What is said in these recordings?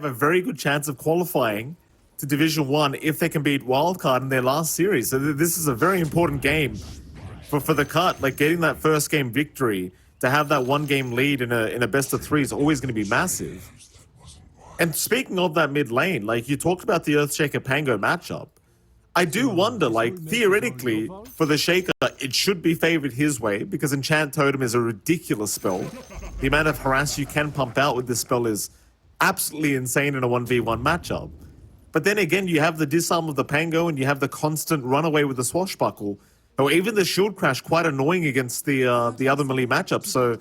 have a very good chance of qualifying to Division 1 if they can beat Wildcard in their last series. So this is a very important game for the cut. Like, getting that first game victory, to have that one game lead in a best of 3 is always going to be massive. And speaking of that mid lane, like, you talked about the Earthshaker Pango matchup. I do wonder, like, theoretically, for the Shaker, it should be favored his way, because Enchant Totem is a ridiculous spell. The amount of harass you can pump out with this spell is absolutely insane in a 1v1 matchup. But then again, you have the disarm of the Pango, and you have the constant runaway with the Swashbuckle, or even the Shield Crash, quite annoying against the other melee matchup. So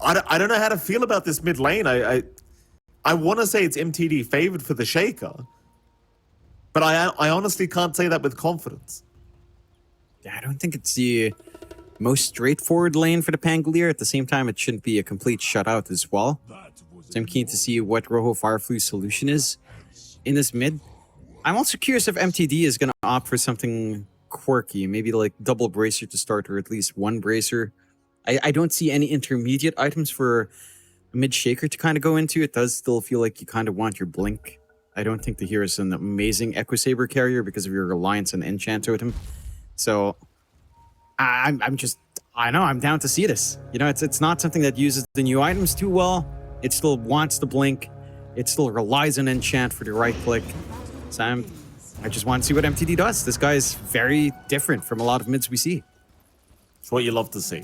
I don't know how to feel about this mid lane. I want to say it's MTD favored for the Shaker, but I honestly can't say that with confidence. Yeah, I don't think it's the most straightforward lane for the Pangolier. At the same time, it shouldn't be a complete shutout as well. So I'm keen to see what Rojo Fireflu's solution is in this mid. I'm also curious if MTD is going to opt for something quirky, maybe like double bracer to start, or at least one bracer. I don't see any intermediate items for a mid Shaker to kind of go into. It does still feel like you kind of want your blink. I don't think the hero is an amazing Echo Saber carrier because of your reliance on Enchant Totem. So I'm down to see this. You know, it's not something that uses the new items too well. It still wants the blink. It still relies on Enchant for the right click. So I just want to see what MTD does. This guy is very different from a lot of mids we see. It's what you love to see.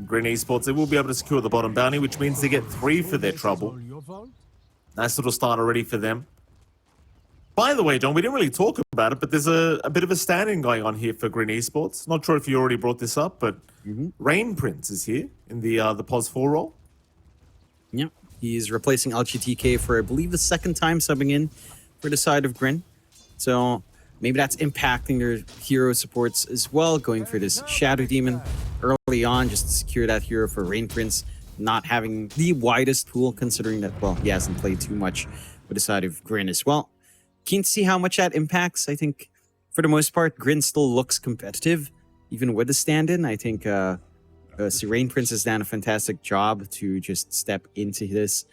GRIN Esports, they will be able to secure the bottom bounty, which means they get 3 for their trouble. Nice little start already for them. By the way, John, we didn't really talk about it, but there's a bit of a stand-in going on here for GRIN Esports. Not sure if you already brought this up, but Rain Prince is here in the POS 4 role. Yeah, he's replacing LGTK for, I believe, the second time subbing in for the side of GRIN. So maybe that's impacting their hero supports as well, going for this Shadow Demon early on just to secure that hero for Rain Prince, not having the widest pool, considering that, well, he hasn't played too much with the side of GRIN as well. Keen to see how much that impacts. I think, for the most part, GRIN still looks competitive, even with the stand-in. I think Rain Prince has done a fantastic job to just step into this.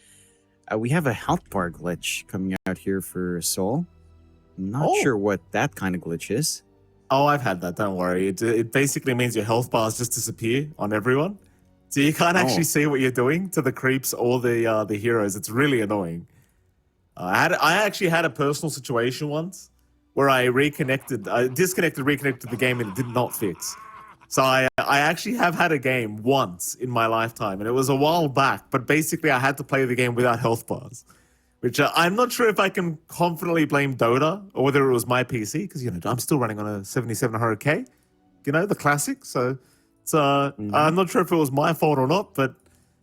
We have a health bar glitch coming out here for Soul. Not sure what that kind of glitch is. Oh, I've had that, don't worry. It basically means your health bars just disappear on everyone. So you can't actually see what you're doing to the creeps or the heroes. It's really annoying. I actually had a personal situation once where I reconnected the game, and it did not fix. So I actually have had a game once in my lifetime, and it was a while back, but basically I had to play the game without health bars, which I'm not sure if I can confidently blame Dota or whether it was my PC, because, you know, I'm still running on a 7700K, you know, the classic. So it's, I'm not sure if it was my fault or not, but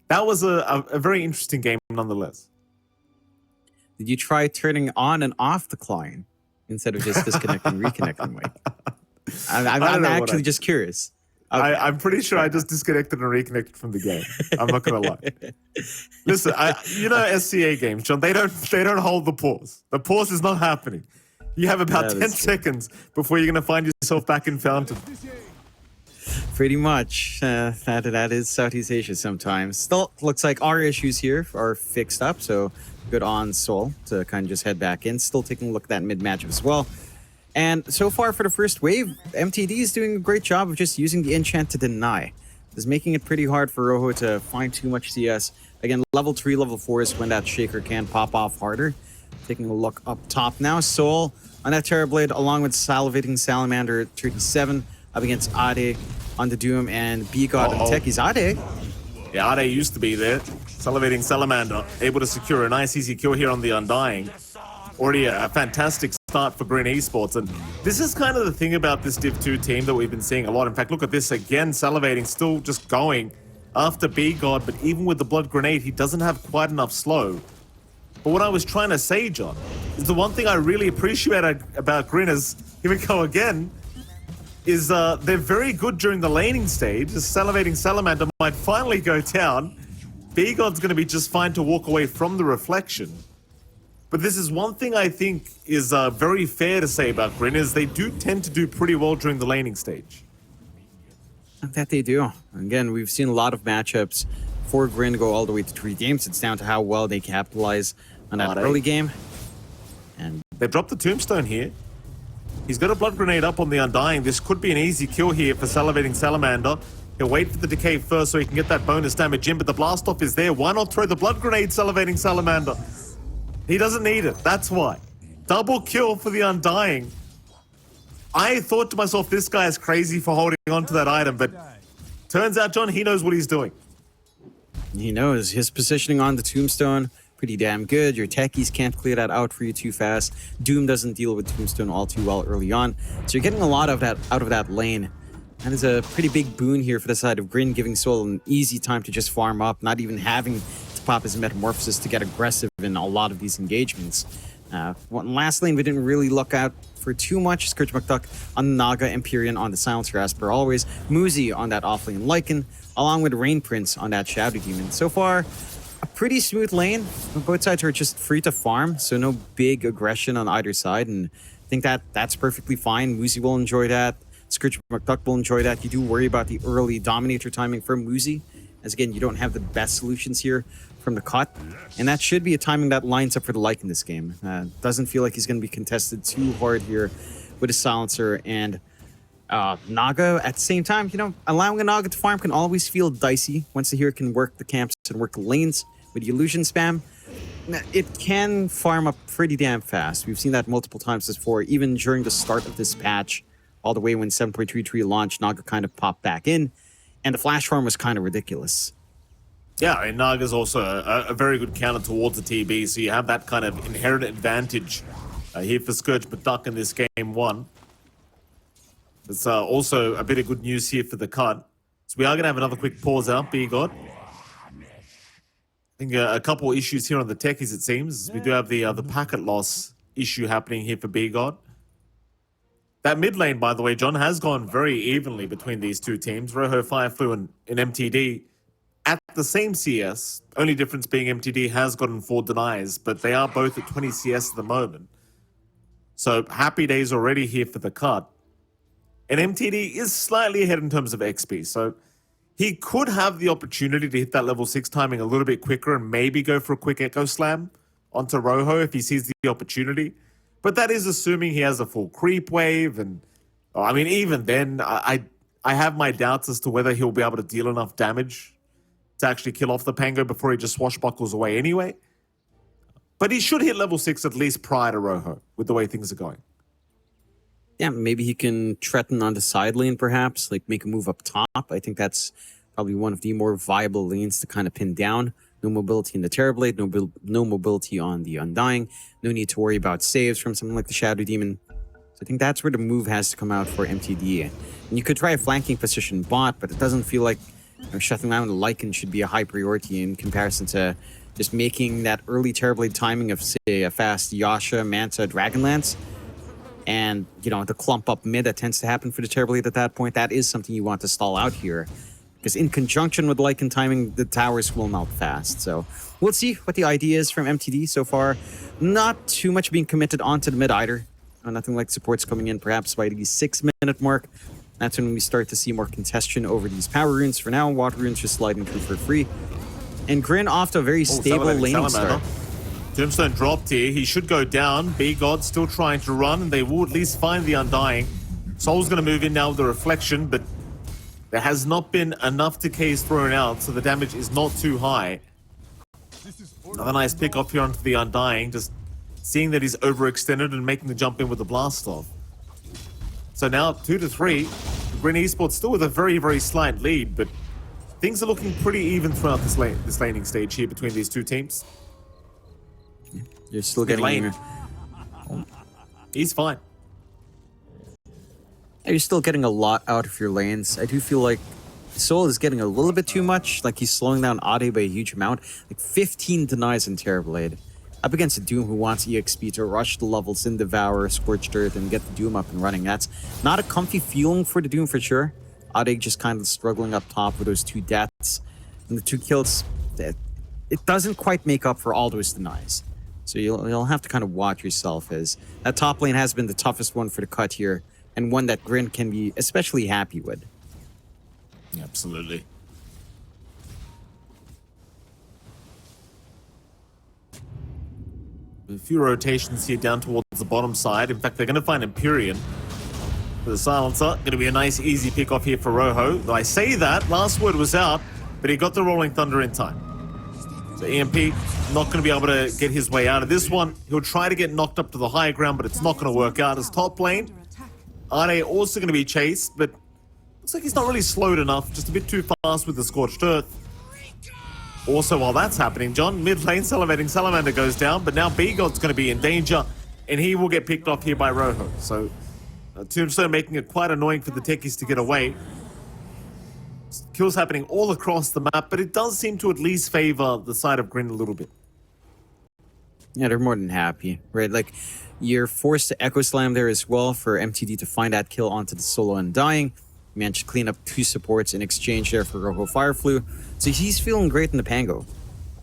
that was a very interesting game nonetheless. Did you try turning on and off the client instead of just disconnecting, reconnecting? Mike? I'm actually just curious. Okay. I'm pretty sure I just disconnected and reconnected from the game. I'm not gonna lie. Listen, you know, SCA games, John, they don't hold the pause. The pause is not happening. You have about 10 seconds before you're gonna find yourself back in Fountain. Pretty much. That is Southeast Asia sometimes. Still looks like our issues here are fixed up, so good on Soul to kind of just head back in. Still taking a look at that mid matchup as well. And so far for the first wave, MTD is doing a great job of just using the enchant to deny. It's making it pretty hard for Rojo to find too much CS. Again, level 3, level 4 is when that Shaker can pop off harder. Taking a look up top now. Soul on that Terrorblade along with Salivating Salamander 37 up against Ade on the Doom and B-God on Techies. Ade? Yeah, Ade used to be there. Salivating Salamander, able to secure a nice easy kill here on the Undying. Already a fantastic start for GRIN Esports. And this is kind of the thing about this Div 2 team that we've been seeing a lot. In fact, look at this again, Salivating still just going after B-God, but even with the Blood Grenade, he doesn't have quite enough slow. But what I was trying to say, John, is the one thing I really appreciate about GRIN is, here we go again, is they're very good during the laning stage. The Salivating Salamander might finally go down. B-God's going to be just fine to walk away from the reflection. But this is one thing I think is very fair to say about GRIN, is they do tend to do pretty well during the laning stage. That they do. Again, we've seen a lot of matchups for GRIN go all the way to 3 games. It's down to how well they capitalize on that Are they? early game. And They dropped the tombstone here. He's got a blood grenade up on the Undying. This could be an easy kill here for Salivating Salamander. He'll wait for the decay first so he can get that bonus damage in, but the blast off is there. Why not throw the blood grenade, Salivating Salamander? He doesn't need it, that's why. Double kill for the Undying. I thought to myself, this guy is crazy for holding on to that item, but turns out, John, he knows what he's doing. he knows his positioning on the tombstone, pretty damn good. Your techies can't clear that out for you too fast. Doom doesn't deal with tombstone all too well early on. So you're getting a lot of that out of that lane. That is a pretty big boon here for the side of GRIN, giving Soul an easy time to just farm up, not even having to pop his Metamorphosis to get aggressive in a lot of these engagements. Last lane, we didn't really look out for too much. Scourge McDuck on the Naga, Empyrean on the Silencer as per always, Muzi on that offlane Lycan, along with Rain Prince on that Shadow Demon. So far, a pretty smooth lane. Both sides are just free to farm, so no big aggression on either side, and I think that's perfectly fine. Muzi will enjoy that. Scourge McDuck will enjoy that. You do worry about the early Dominator timing from Muzi, as again, you don't have the best solutions here from the cut, and that should be a timing that lines up for the Lycan in this game. Doesn't feel like he's going to be contested too hard here with his Silencer and Naga. At the same time, you know, allowing a Naga to farm can always feel dicey once the hero can work the camps and work the lanes with the illusion spam. It can farm up pretty damn fast. We've seen that multiple times before, even during the start of this patch, all the way when 7.33 launched, Naga kind of popped back in, and the flash farm was kind of ridiculous. Yeah, and Naga's also a very good counter towards the TB, so you have that kind of inherent advantage here for Scourge McDuck in this game one. It's also a bit of good news here for the cut. So we are going to have another quick pause out, B-God. I think a couple issues here on the techies, it seems. We do have the packet loss issue happening here for B-God. That mid lane, by the way, John, has gone very evenly between these two teams. Rojo, Fireflu, and MTD at the same CS. Only difference being MTD has gotten 4 denies, but they are both at 20 CS at the moment. So happy days already here for the cut. And MTD is slightly ahead in terms of XP, so he could have the opportunity to hit that level 6 timing a little bit quicker and maybe go for a quick Echo Slam onto Rojo if he sees the opportunity. But that is assuming he has a full creep wave, and I mean, even then, I have my doubts as to whether he'll be able to deal enough damage to actually kill off the Pango before he just swashbuckles away anyway. But he should hit level 6 at least prior to Rojo, with the way things are going. Yeah, maybe he can threaten on the side lane, perhaps, like make a move up top. I think that's probably one of the more viable lanes to kind of pin down. No mobility in the Terrorblade, no mobility on the Undying. No need to worry about saves from something like the Shadow Demon. So I think that's where the move has to come out for MTD. And you could try a flanking position bot, but it doesn't feel like shutting down the Lycan should be a high priority in comparison to just making that early Terrorblade timing of, say, a fast Yasha, Manta, Dragonlance. And, you know, the clump up mid that tends to happen for the Terrorblade at that point, that is something you want to stall out here. Because in conjunction with Lycan timing, the towers will melt fast. So we'll see what the idea is from MTD so far. Not too much being committed onto the mid either. Nothing like supports coming in perhaps by the 6-minute mark. That's when we start to see more contention over these power runes. For now, water runes just sliding through for free. And GRIN off to a very stable laning start. Tombstone dropped here. He should go down. B-God still trying to run, and they will at least find the Undying. Soul's going to move in now with the Reflection, but there has not been enough decays thrown out, so the damage is not too high. Another nice pick off here onto the Undying, just seeing that he's overextended and making the jump in with the blast off. So now 2-3. GRIN Esports still with a very, very slight lead, but things are looking pretty even throughout this laning stage here between these two teams. You're still getting... He's fine. You're still getting a lot out of your lanes. I do feel like Soul is getting a little bit too much. Like he's slowing down Ade by a huge amount. Like 15 denies in Terrorblade. Up against a Doom who wants EXP to rush the levels in Devour, Scorched Earth, and get the Doom up and running. That's not a comfy feeling for the Doom for sure. Ade just kind of struggling up top with those 2 deaths. And the 2 kills, it doesn't quite make up for all those denies. So you'll have to kind of watch yourself, as that top lane has been the toughest one for the cut here, and one that GRIN can be especially happy with. Absolutely. A few rotations here down towards the bottom side. In fact, they're going to find Empyrean. For the silencer, going to be a nice easy pick off here for Rojo. Though I say that, last word was out, but he got the Rolling Thunder in time. So EMP not going to be able to get his way out of this one. He'll try to get knocked up to the higher ground, but it's not going to work out. As top lane, Ade also going to be chased, but looks like he's not really slowed enough. Just a bit too fast with the Scorched Earth. Also, while that's happening, John, mid lane, Salivating Salamander goes down, but now B-God's going to be in danger, and he will get picked off here by Rojo. So Tombstone making it quite annoying for the techies to get away. Kills happening all across the map, but it does seem to at least favor the side of GRIN a little bit. Yeah, they're more than happy, right? Like, you're forced to Echo Slam there as well for MTD to find that kill onto the solo Undying. You managed to clean up 2 supports in exchange there for Rojo Fireflu. So he's feeling great in the Pango.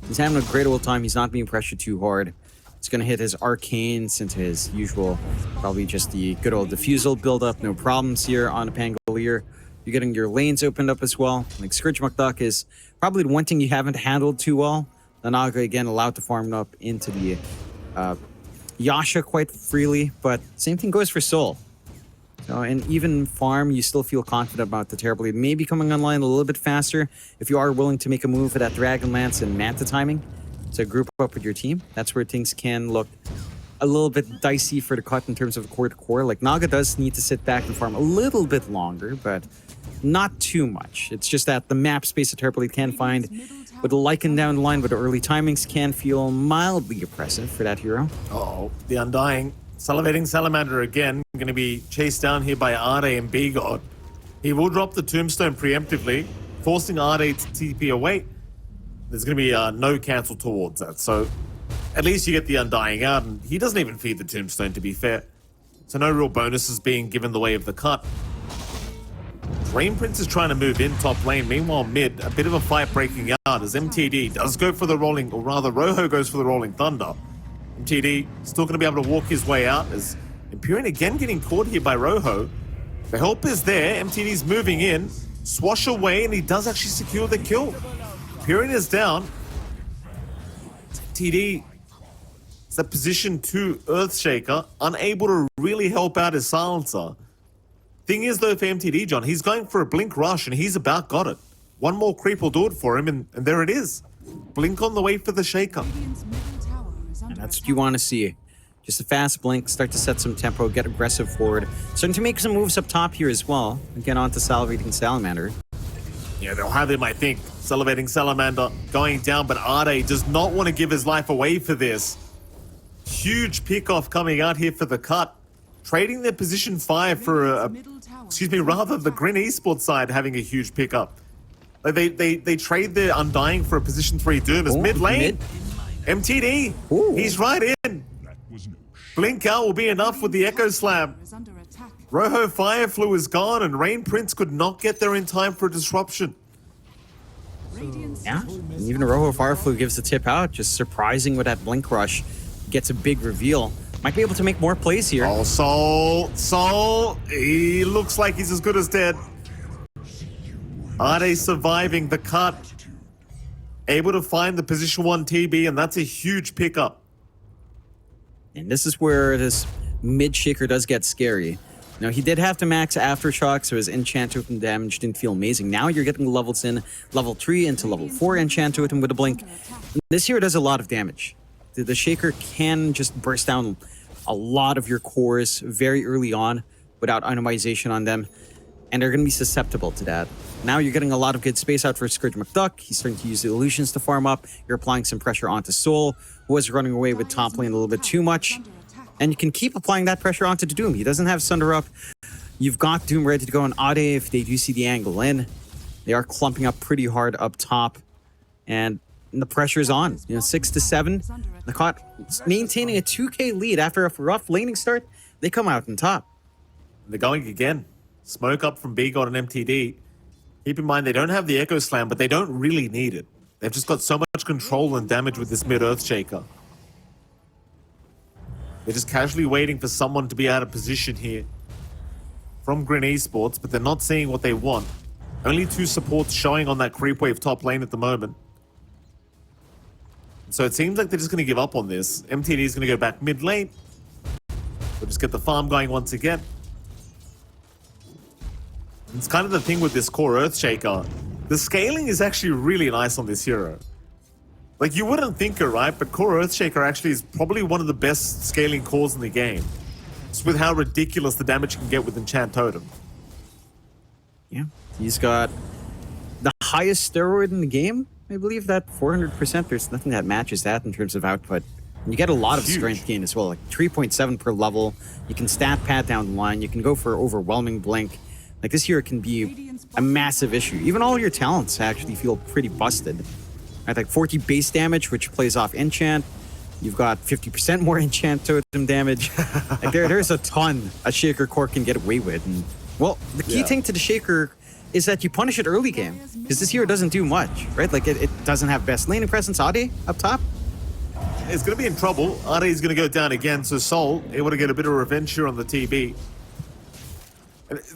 He's having a great old time. He's not being pressured too hard. He's going to hit his arcanes into his usual, probably just the good old diffusal build-up. No problems here on the Pangolier. You're getting your lanes opened up as well. Like, Scourge McDuck is probably the one thing you haven't handled too well. Nanaga, again, allowed to farm up into the Yasha quite freely, but same thing goes for Soul. So, and even farm, you still feel confident about the Terrible Lead maybe coming online a little bit faster if you are willing to make a move for that Dragonlance and Manta timing to group up with your team. That's where things can look a little bit dicey for the cut in terms of core to core. Like, Naga does need to sit back and farm a little bit longer, but not too much. It's just that the map space that Terrible Lead can find with the Lycan down the line with the early timings can feel mildly oppressive for that hero. Oh, the Undying. Salivating Salamander again, going to be chased down here by Ade and B-God. He will drop the Tombstone preemptively, forcing Ade to TP away. There's going to be no cancel towards that, so at least you get the Undying out, and he doesn't even feed the Tombstone, to be fair. So no real bonuses being given the way of the cut. Rain Prince is trying to move in top lane. Meanwhile, mid, a bit of a fight breaking out as MTD does go for the rolling, or rather Rojo goes for the Rolling Thunder. MTD still going to be able to walk his way out as Empyrean again getting caught here by Rojo. The help is there. MTD's moving in. Swash away, and he does actually secure the kill. Empyrean is down. MTD is that position 2 Earthshaker, unable to really help out his silencer. Thing is, though, for MTD, John, he's going for a Blink Rush, and he's about got it. One more creep will do it for him, and there it is. Blink on the way for the Shaker. And that's what you want to see. Just a fast blink, start to set some tempo, get aggressive forward. Starting to make some moves up top here as well. And get on to Salivating Salamander. Yeah, they'll have him, I think. Salivating Salamander going down, but Ade does not want to give his life away for this. Huge pick-off coming out here for the cut. Trading their position 5 for rather the GRIN Esports side having a huge pickup. Like they trade their Undying for a position 3 Doom as mid lane. MTD, he's right in. Blink out will be enough with the Echo Slam. Rojo Fireflu is gone, and Rain Prince could not get there in time for a disruption. Yeah, and even Rojo Fireflu gives the tip out, just surprising with that Blink Rush. Gets a big reveal. Might be able to make more plays here. Oh, Soul, he looks like he's as good as dead. Ade surviving the cut. Able to find the position 1 TB, and that's a huge pickup. And this is where this mid-shaker does get scary. Now, he did have to max Aftershock, so his enchant totem damage didn't feel amazing. Now you're getting levels in level 3 into level 4 enchant totem with a blink. This hero does a lot of damage. The shaker can just burst down a lot of your cores very early on without itemization on them, and they're going to be susceptible to that. Now you're getting a lot of good space out for Scourge McDuck. He's starting to use the illusions to farm up. You're applying some pressure onto Soul, who was running away with top lane a little bit too much. And you can keep applying that pressure onto Doom. He doesn't have Sunder up. You've got Doom ready to go on Ade if they do see the angle in. They are clumping up pretty hard up top. And the pressure is on. 6 to 7. The caught maintaining a 2k lead after a rough laning start. They come out on top. They're going again. Smoke up from B-God and MTD. Keep in mind, they don't have the Echo Slam, but they don't really need it. They've just got so much control and damage with this mid-Earthshaker. They're just casually waiting for someone to be out of position here from GRIN Esports, but they're not seeing what they want. Only 2 supports showing on that creep wave top lane at the moment. So it seems like they're just going to give up on this. MTD is going to go back mid lane. We'll just get the farm going once again. It's kind of the thing with this core Earthshaker. The scaling is actually really nice on this hero. Like, you wouldn't think it, right? But core Earthshaker actually is probably one of the best scaling cores in the game. Just with how ridiculous the damage you can get with Enchant Totem. Yeah, he's got the highest steroid in the game. I believe that 400%. There's nothing that matches that in terms of output. And you get a lot of strength gain as well, like 3.7 per level. You can stat pad down the line. You can go for overwhelming blink. Like, this hero can be a massive issue. Even all your talents actually feel pretty busted. Right, like 40 base damage, which plays off enchant. You've got 50% more enchant totem damage. Like, there's a ton a Shaker core can get away with. And, well, the key thing to the Shaker is that you punish it early game. Because this hero doesn't do much, right? Like, it doesn't have best laning presence. Ade up top. It's going to be in trouble. Ade is going to go down again. So Sol able to get a bit of revenge here on the TB.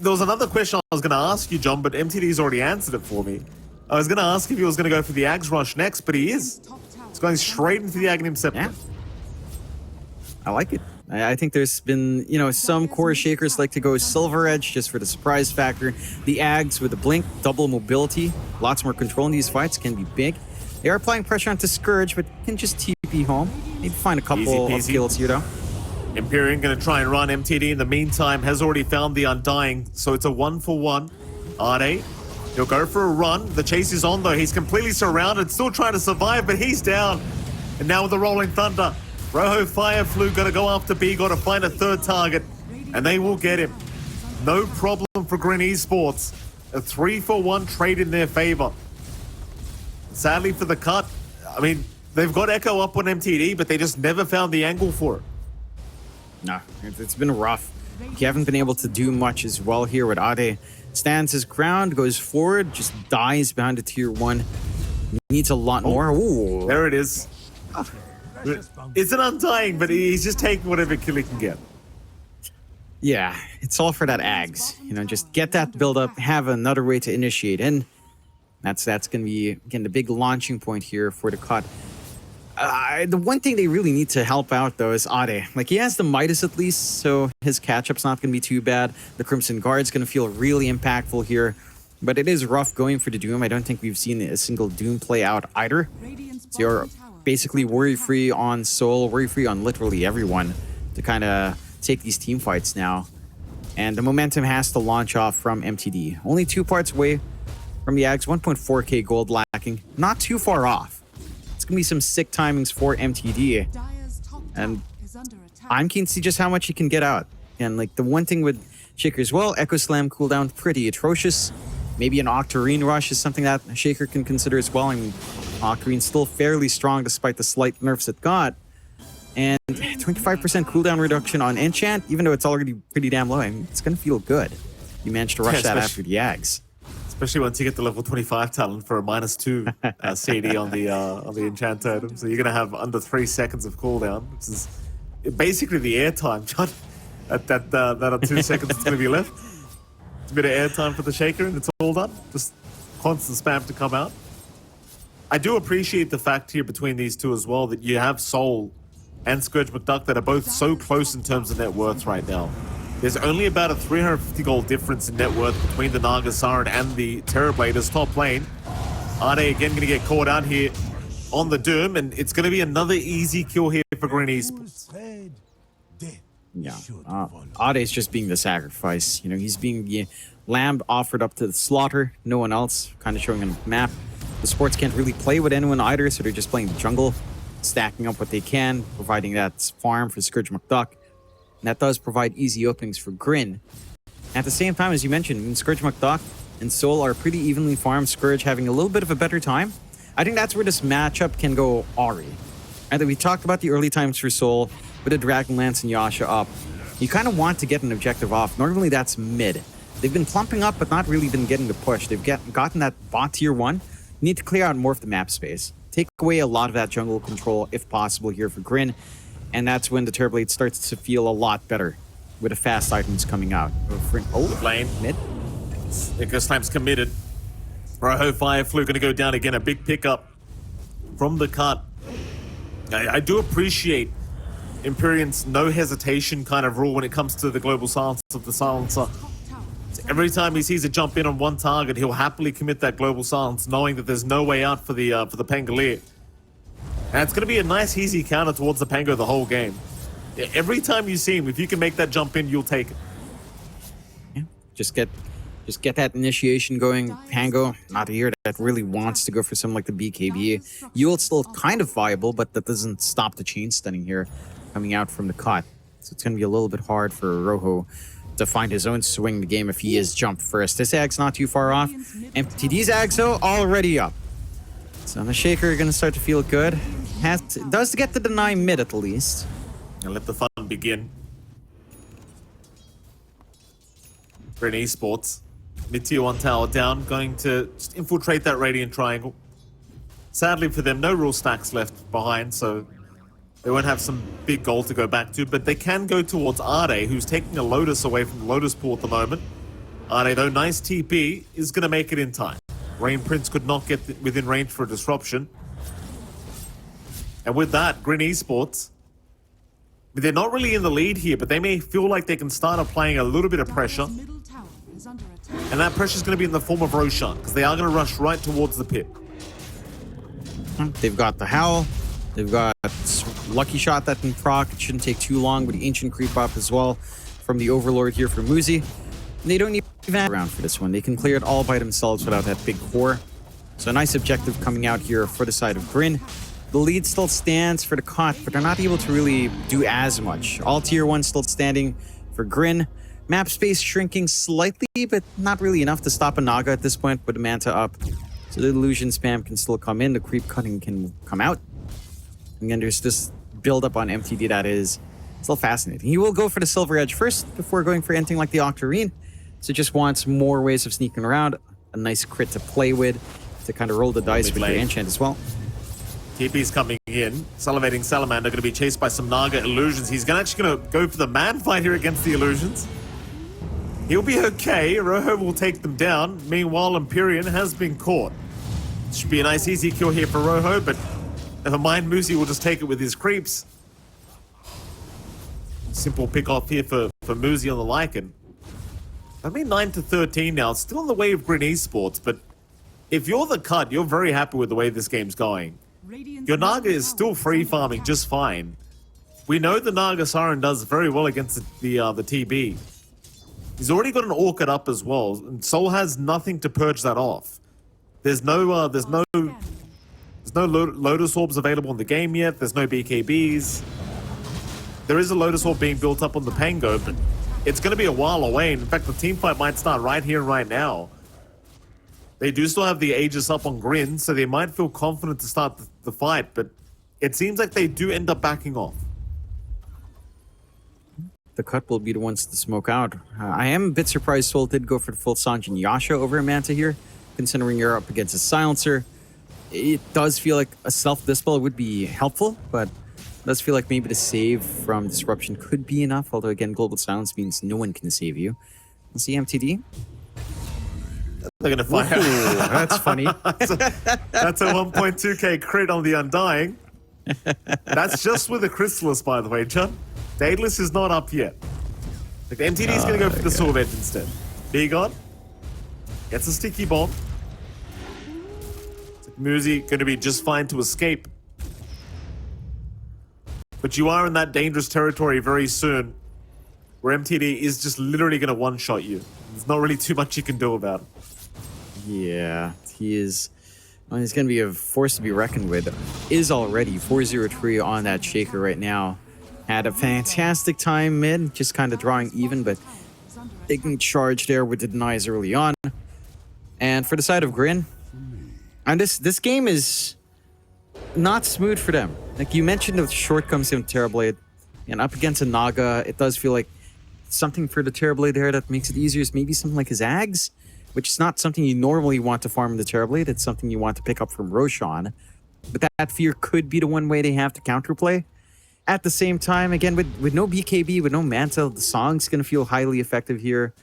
There was another question I was going to ask you, John, but MTD's already answered it for me. I was going to ask if he was going to go for the Ags Rush next, but he is. He's going straight into the Aghanim Scepter. Yeah. I like it. I think there's been, you know, some core Shakers like to go Silver Edge just for the surprise factor. The Ags with the Blink, double mobility, lots more control in these fights, can be big. They are applying pressure onto Scourge, but can just TP home. Maybe find a couple of kills here, though. Empyrean going to try and run. MTD in the meantime has already found the Undying, so it's a 1-for-1. Ade, he'll go for a run. The chase is on, though. He's completely surrounded, still trying to survive, but he's down. And now with the Rolling Thunder, Rojo Fireflu going to go after B, got to find a third target, and they will get him. No problem for GRIN Esports. A 3-for-1 trade in their favor. Sadly for the cut, I mean, they've got Echo up on MTD, but they just never found the angle for it. No, it's been rough. You haven't been able to do much as well here with Ade. Stands his ground, goes forward, just dies behind the tier 1. Needs a lot more. Ooh. There it is. It's an Undying, but he's just taking whatever kill he can get. Yeah, it's all for that Ags. You know, just get that build up, have another way to initiate. And that's going to be, again, the big launching point here for the cut. The one thing they really need to help out, though, is Ade. Like, he has the Midas at least, so his catch-up's not going to be too bad. The Crimson Guard's going to feel really impactful here. But it is rough going for the Doom. I don't think we've seen a single Doom play out either. So you're basically worry-free on Soul, worry-free on literally everyone to kind of take these team fights now. And the momentum has to launch off from MTD. Only 2 parts away from the Ags, 1.4k gold lacking. Not too far off. It's going to be some sick timings for MTD. And I'm keen to see just how much he can get out. And like the one thing with Shaker as well, Echo Slam cooldown pretty atrocious. Maybe an Octarine Rush is something that Shaker can consider as well. I mean, Octarine's still fairly strong despite the slight nerfs it got. And 25% cooldown reduction on Enchant, even though it's already pretty damn low. I mean, it's going to feel good. You managed to rush that after the Ags. Especially once you get the level 25 talent for a -2 CD on the Enchant Totem. So you're going to have under 3 seconds of cooldown, which is basically the airtime, John. That 2 seconds that's going to be left. It's a bit of airtime for the Shaker and it's all done. Just constant spam to come out. I do appreciate the fact here between these two as well that you have Soul and Scourge McDuck that are both so close in terms of net worth right now. There's only about a 350 gold difference in net worth between the Naga Siren and the Terrorbladers top lane. Ade again going to get caught out here on the Doom, and it's going to be another easy kill here for GRIN Esports. Yeah, Ade's just being the sacrifice. You know, he's being the lamb offered up to the slaughter. No one else, kind of showing him the map. The sports can't really play with anyone either, so they're just playing the jungle, stacking up what they can, providing that farm for Scourge McDuck. And that does provide easy openings for GRIN. At the same time, as you mentioned, Scourge McDuck and Soul are pretty evenly farmed. Scourge having a little bit of a better time. I think that's where this matchup can go Ahri. And we talked about the early times for Soul with the Dragonlance and Yasha up. You kind of want to get an objective off. Normally that's mid. They've been plumping up, but not really been getting the push. They've gotten that bot tier 1. You need to clear out more of the map space. Take away a lot of that jungle control, if possible, here for GRIN. And that's when the Terrorblade starts to feel a lot better with the fast items coming out. Oh, lane. Mid. Echo Slam's committed. Rojo Fireflu going to go down again. A big pickup from the cut. I do appreciate Empyrean's no hesitation kind of rule when it comes to the global silence of the silencer. Every time he sees a jump in on one target, he'll happily commit that global silence, knowing that there's no way out for the Pangolier. And it's going to be a nice, easy counter towards the Pango the whole game. Every time you see him, if you can make that jump in, you'll take it. Yeah, just get that initiation going. Pango, not here that really wants to go for something like the BKB. Yule's still kind of viable, but that doesn't stop the chain stunning here coming out from the cut. So it's going to be a little bit hard for Rojo to find his own swing in the game if he is jumped first. This Ag's not too far off. MTD's Ag's though already up. So the Shaker going to start to feel good. Does get to deny mid at least. And let the fun begin. GRIN Esports. Mid-tier 1 tower down, going to just infiltrate that Radiant Triangle. Sadly for them, no real stacks left behind, so they won't have some big goal to go back to, but they can go towards Arde, who's taking a Lotus away from the Lotus pool at the moment. Arde, though, nice TP, is going to make it in time. Rain Prince could not get within range for a disruption. And with that, GRIN Esports, they're not really in the lead here, but they may feel like they can start applying a little bit of pressure. And that pressure is going to be in the form of Roshan, because they are going to rush right towards the pit. They've got the Howl. They've got Lucky Shot that can proc. It shouldn't take too long with the Ancient creep up as well from the Overlord here for Muzi. And they don't need even around for this one. They can clear it all by themselves without that big core. So a nice objective coming out here for the side of GRIN. The lead still stands for the COT, but they're not able to really do as much. All tier 1 still standing for GRIN. Map space shrinking slightly, but not really enough to stop a Naga at this point with the Manta up. So the illusion spam can still come in. The creep cutting can come out. And then there's this build-up on MTD that is still fascinating. He will go for the Silver Edge first before going for anything like the Octarine. So just wants more ways of sneaking around. A nice crit to play with, to kind of roll the dice with your enchant as well. TP's coming in. Salivating Salamander going to be chased by some Naga illusions. He's actually going to go for the man fight here against the illusions. He'll be okay. Rojo will take them down. Meanwhile, Empyrean has been caught. Should be a nice easy kill here for Rojo, but never mind. Muzi will just take it with his creeps. Simple pick off here for Muzi on the Lycan. I mean 9-13 now. It's still in the way of GRIN Esports, but if you're the cut, you're very happy with the way this game's going. Your Naga is still free farming just fine. We know the Naga Siren does very well against the TB. He's already got an Orchid up as well, and Soul has nothing to purge that off. There's no Lotus Orbs available in the game yet. There's no BKBs. There is a Lotus Orb being built up on the Pango, but it's going to be a while away. In fact, the team fight might start right here and right now. They do still have the Aegis up on GRIN, so they might feel confident to start the fight, but it seems like they do end up backing off. The cut will be the ones to smoke out. I am a bit surprised Soul did go for the full Sanjin Yasha over a Manta here, considering you're up against a Silencer. It does feel like a self-dispel would be helpful, but it does feel like maybe the save from Disruption could be enough, although again, Global Silence means no one can save you. Let's see MTD. They're going to find out. That's funny. That's a 1.2k crit on the Undying. That's just with the Chrysalis, by the way, John. Daedalus is not up yet. Like, MTD is going to go for the Sword Edge instead. Begon gets a sticky bomb. Muzi going to be just fine to escape. But you are in that dangerous territory very soon, where MTD is just literally going to one-shot you. There's not really too much you can do about it. Yeah, he is. Well, he's going to be a force to be reckoned with. Is already 4-0-3 on that Shaker right now. Had a fantastic time mid, just kind of drawing even, but taking charge there with the denies early on. And for the side of GRIN, and this game is not smooth for them. Like you mentioned, the shortcomings in Terrorblade, and up against a Naga, it does feel like something for the Terrorblade there that makes it easier is maybe something like his Ags, which is not something you normally want to farm in the Terrorblade. It's something you want to pick up from Roshan. But that fear could be the one way they have to counterplay. At the same time, again, with no BKB, with no Manta, the song's going to feel highly effective here.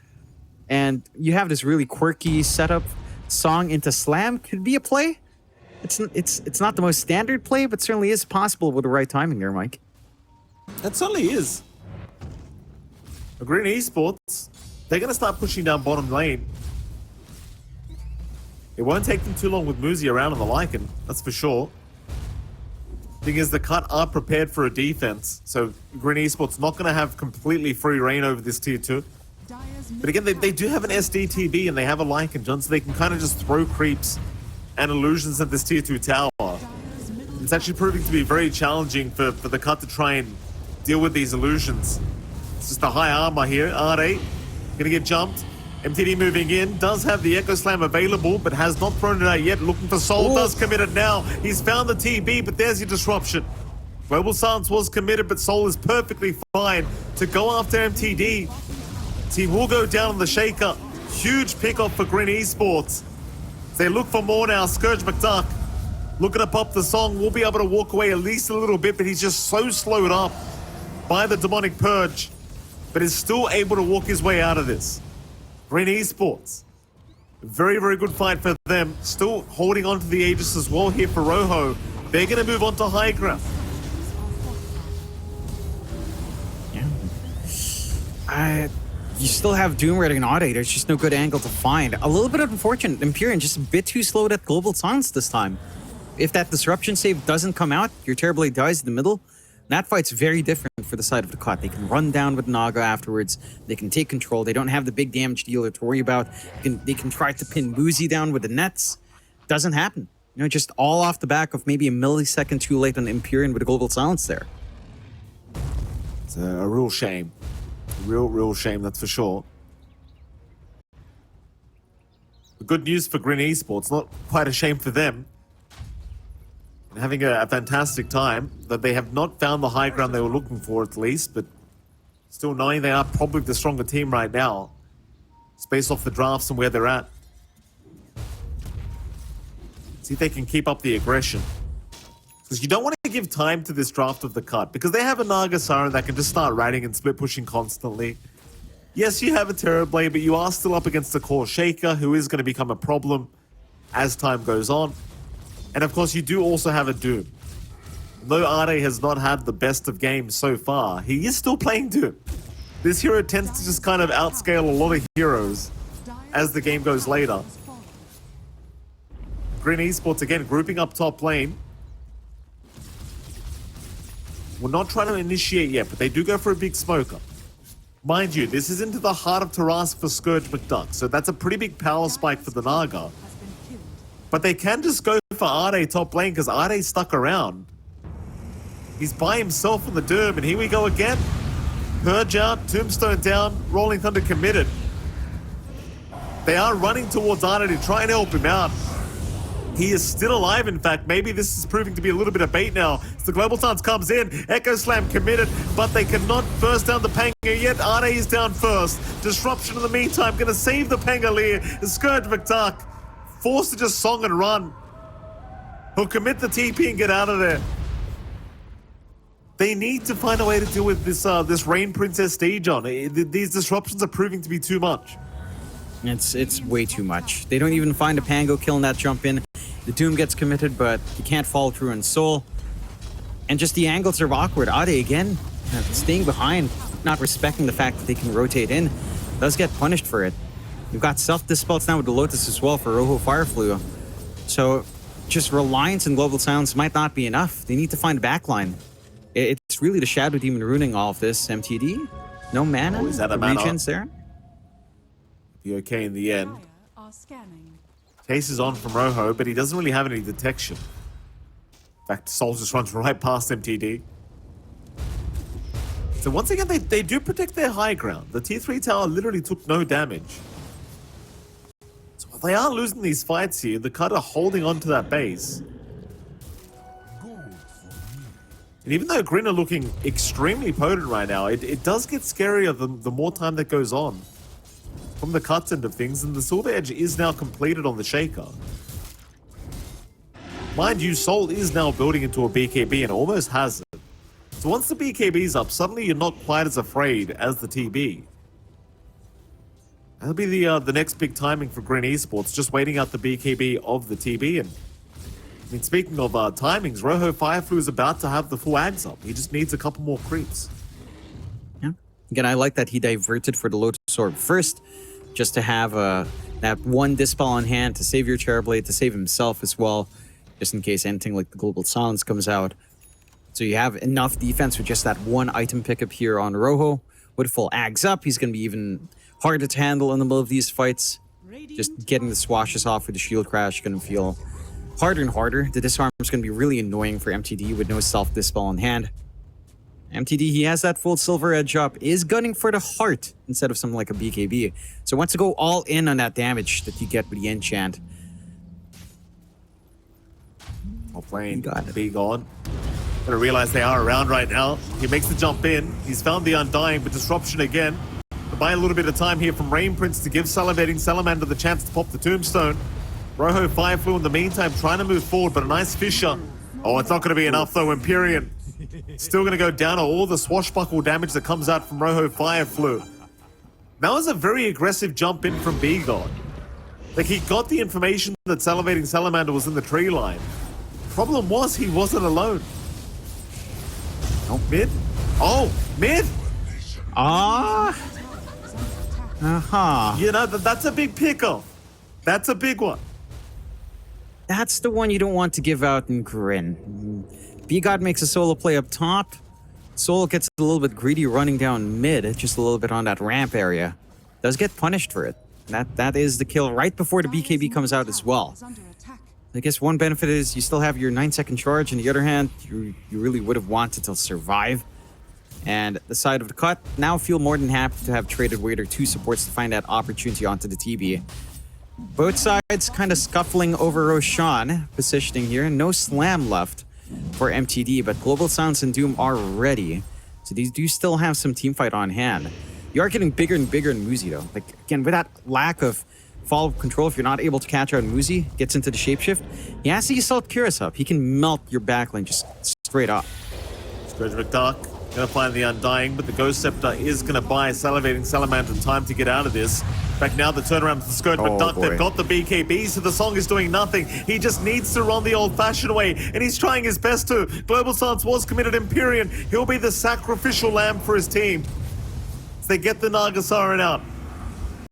And you have this really quirky setup. Song into Slam could be a play. It's not the most standard play, but certainly is possible with the right timing there, Mike. It certainly is. GRIN Esports, they're going to start pushing down bottom lane. It won't take them too long with Muzi around on the Lycan, that's for sure. Thing is, the Cut are prepared for a defense, so GRIN Esports not going to have completely free reign over this tier 2. But again, they do have an SDTV and they have a Lycan, John, so they can kind of just throw creeps and illusions at this tier 2 tower. It's actually proving to be very challenging for the Cut to try and deal with these illusions. It's just a high armor here. R8 gonna get jumped. MTD moving in, does have the Echo Slam available, but has not thrown it out yet. Looking for Soul, Ooh. does commit it now. He's found the TB, but there's your disruption. Global Silence was committed, but Soul is perfectly fine to go after MTD. He will go down on the Shaker. Huge pickup for GRIN Esports. They look for more now. Scourge McDuck looking to pop the song. Will be able to walk away at least a little bit, but he's just so slowed up by the Demonic Purge, but is still able to walk his way out of this. GRIN Esports, very, very good fight for them. Still holding on to the Aegis as well here for Rojo. They're going to move on to high ground. Yeah. You still have Doom Red and Aude. There's just no good angle to find. A little bit unfortunate. Empyrean just a bit too slow at Global Silence this time. If that disruption save doesn't come out, your Terrorblade dies in the middle. That fight's very different for the side of the Cut. They can run down with Naga afterwards. They can take control. They don't have the big damage dealer to worry about. They can try to pin Muzi down with the nets. Doesn't happen. You know, just all off the back of maybe a millisecond too late on Empyrean with a Global Silence there. It's a real shame. Real shame, that's for sure. The good news for GRIN Esports, not quite a shame for them. And having a fantastic time, that they have not found the high ground they were looking for at least, but still knowing they are probably the stronger team right now. It's based off the drafts and where they're at. See if they can keep up the aggression. Because you don't want to give time to this draft of the Cut, because they have a Naga Siren that can just start ratting and split pushing constantly. Yes, you have a Terrorblade, but you are still up against the core Shaker, who is going to become a problem as time goes on. And of course, you do also have a Doom. Though Ade has not had the best of games so far, he is still playing Doom. This hero tends to just kind of outscale a lot of heroes as the game goes later. GRIN Esports again grouping up top lane. We're not trying to initiate yet, but they do go for a big smoker. Mind you, this is into the heart of Tarask for Scourge McDuck, so that's a pretty big power spike for the Naga. But they can just go for Ade top lane because Ade's stuck around. He's by himself on the Derb, and here we go again. Purge out, Tombstone down, Rolling Thunder committed. They are running towards Ade to try and help him out. He is still alive, in fact. Maybe this is proving to be a little bit of bait now. As the Global Silence comes in, Echo Slam committed, but they cannot burst down the Panga yet. Ade is down first. Disruption in the meantime, gonna save the Pangolier. Scourge McDuck, forced to just song and run. He'll commit the TP and get out of there. They need to find a way to deal with this Rain Princess stage on. These disruptions are proving to be too much. It's way too much. They don't even find a Pango killing that jump in. The Doom gets committed, but he can't follow through on Soul. And just the angles are awkward. Ade again, staying behind, not respecting the fact that they can rotate in, does get punished for it. We've got self-dispels now with the Lotus as well for Rojo Fireflu. So just reliance on Global Silence might not be enough. They need to find a backline. It's really the Shadow Demon ruining all of this. MTD, no mana, Oh, is that a the mana? regens there. Be okay in the end. Chase is on from Rojo, but he doesn't really have any detection. In fact, Soul just runs right past MTD. So once again, they do protect their high ground. The tier 3 tower literally took no damage. So while they are losing these fights here, the Cut are holding on to that base. And even though GRIN are looking extremely potent right now, it does get scarier the more time that goes on. From the Cut's end of things, and the Silver Edge is now completed on the Shaker. Mind you, Soul is now building into a BKB and almost has it. So once the BKB's up, suddenly you're not quite as afraid as the TB. That'll be the next big timing for GRIN Esports, just waiting out the BKB of the TB, and mean, speaking of timings, Rojo Fireflu is about to have the full ags up. He just needs a couple more creeps. Yeah. Again, I like that he diverted for the Lotus Orb first, just to have that one Dispel on hand to save your Chairblade, to save himself as well, just in case anything like the Global Silence comes out. So you have enough defense with just that one item pickup here on Rojo. With full ags up, he's going to be even harder to handle in the middle of these fights. Just getting the swashes off with the shield crash is going to feel harder and harder. The disarm is going to be really annoying for MTD with no self-dispel on hand. MTD, he has that full silver edge up, is gunning for the heart instead of something like a BKB. So wants to go all in on that damage that you get with the enchant. Well played. Be gone. Gonna realize they are around right now. He makes the jump in. He's found the Undying, but disruption again. To buy a little bit of time here from Rain Prince to give Salivating Salamander the chance to pop the tombstone. Rojo Fireflu in the meantime trying to move forward, but a nice Fissure. Oh, it's not going to be enough though. Empyrean still going to go down to all the swashbuckle damage that comes out from Rojo Fireflu. That was a very aggressive jump in from B-God. Like, he got the information that Salivating Salamander was in the tree line. Problem was, he wasn't alone. Oh, mid? Oh, mid? You know, that's a big pickup. That's a big one. That's the one you don't want to give out in GRIN. B-God makes a solo play up top. Solo gets a little bit greedy running down mid, just a little bit on that ramp area. Does get punished for it. That is the kill right before the BKB comes out as well. I guess one benefit is you still have your 9-second charge. On the other hand, you really would have wanted to survive. And the side of the cut now feel more than happy to have traded Wader 2 supports to find that opportunity onto the TB. Both sides kind of scuffling over Roshan, positioning here. No slam left for MTD, but Global Silence and Doom are ready. So these do still have some teamfight on hand. You are getting bigger and bigger in Muzi though. Like, again, with that lack of follow-up control, if you're not able to catch out Muzi, gets into the shapeshift, he has to Assault Curious up. He can melt your backline just straight up. Scourge McDuck gonna find the Undying, but the Ghost Scepter is gonna buy Salivating Salamander time to get out of this. In fact, now the turnaround to the Scourge McDuck, they've got the BKB, so the song is doing nothing. He just needs to run the old-fashioned way, and he's trying his best to. Global Silence was committed Empyrean. He'll be the sacrificial lamb for his team. So they get the Nagasaran out.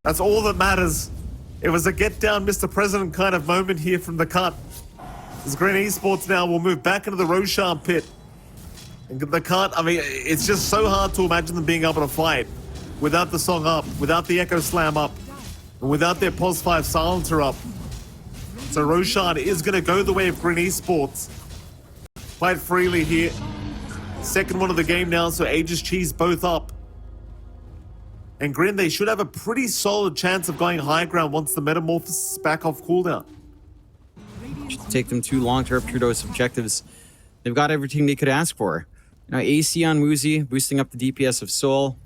That's all that matters. It was a get down Mr. President kind of moment here from the cut. As GRIN Esports now will move back into the Roshan pit. And the cut, I mean, it's just so hard to imagine them being able to fight without the song up, without the Echo Slam up, and without their Pos 5 silencer up. So Roshan is going to go the way of GRIN Esports. Quite freely here. Second one of the game now, so Aegis Cheese both up. And GRIN, they should have a pretty solid chance of going high ground once the Metamorphosis is back off cooldown. Should take them too long to rupture those objectives. They've got everything they could ask for. Now, AC on Muzi, boosting up the DPS of Soul.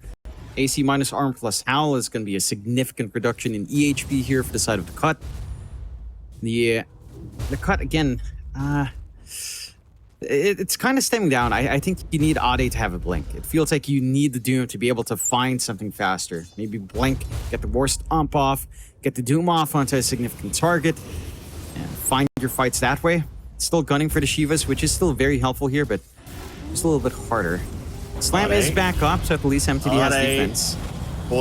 AC minus Arm plus Howl is going to be a significant reduction in EHP here for the side of the cut. The cut, again, it's kind of stemming down. I think you need Ade to have a blink. It feels like you need the Doom to be able to find something faster. Maybe blink, get the worst ump off, get the Doom off onto a significant target, and find your fights that way. Still gunning for the Shivas, which is still very helpful here, but just a little bit harder. Slam is back up, so at least MTD has defense.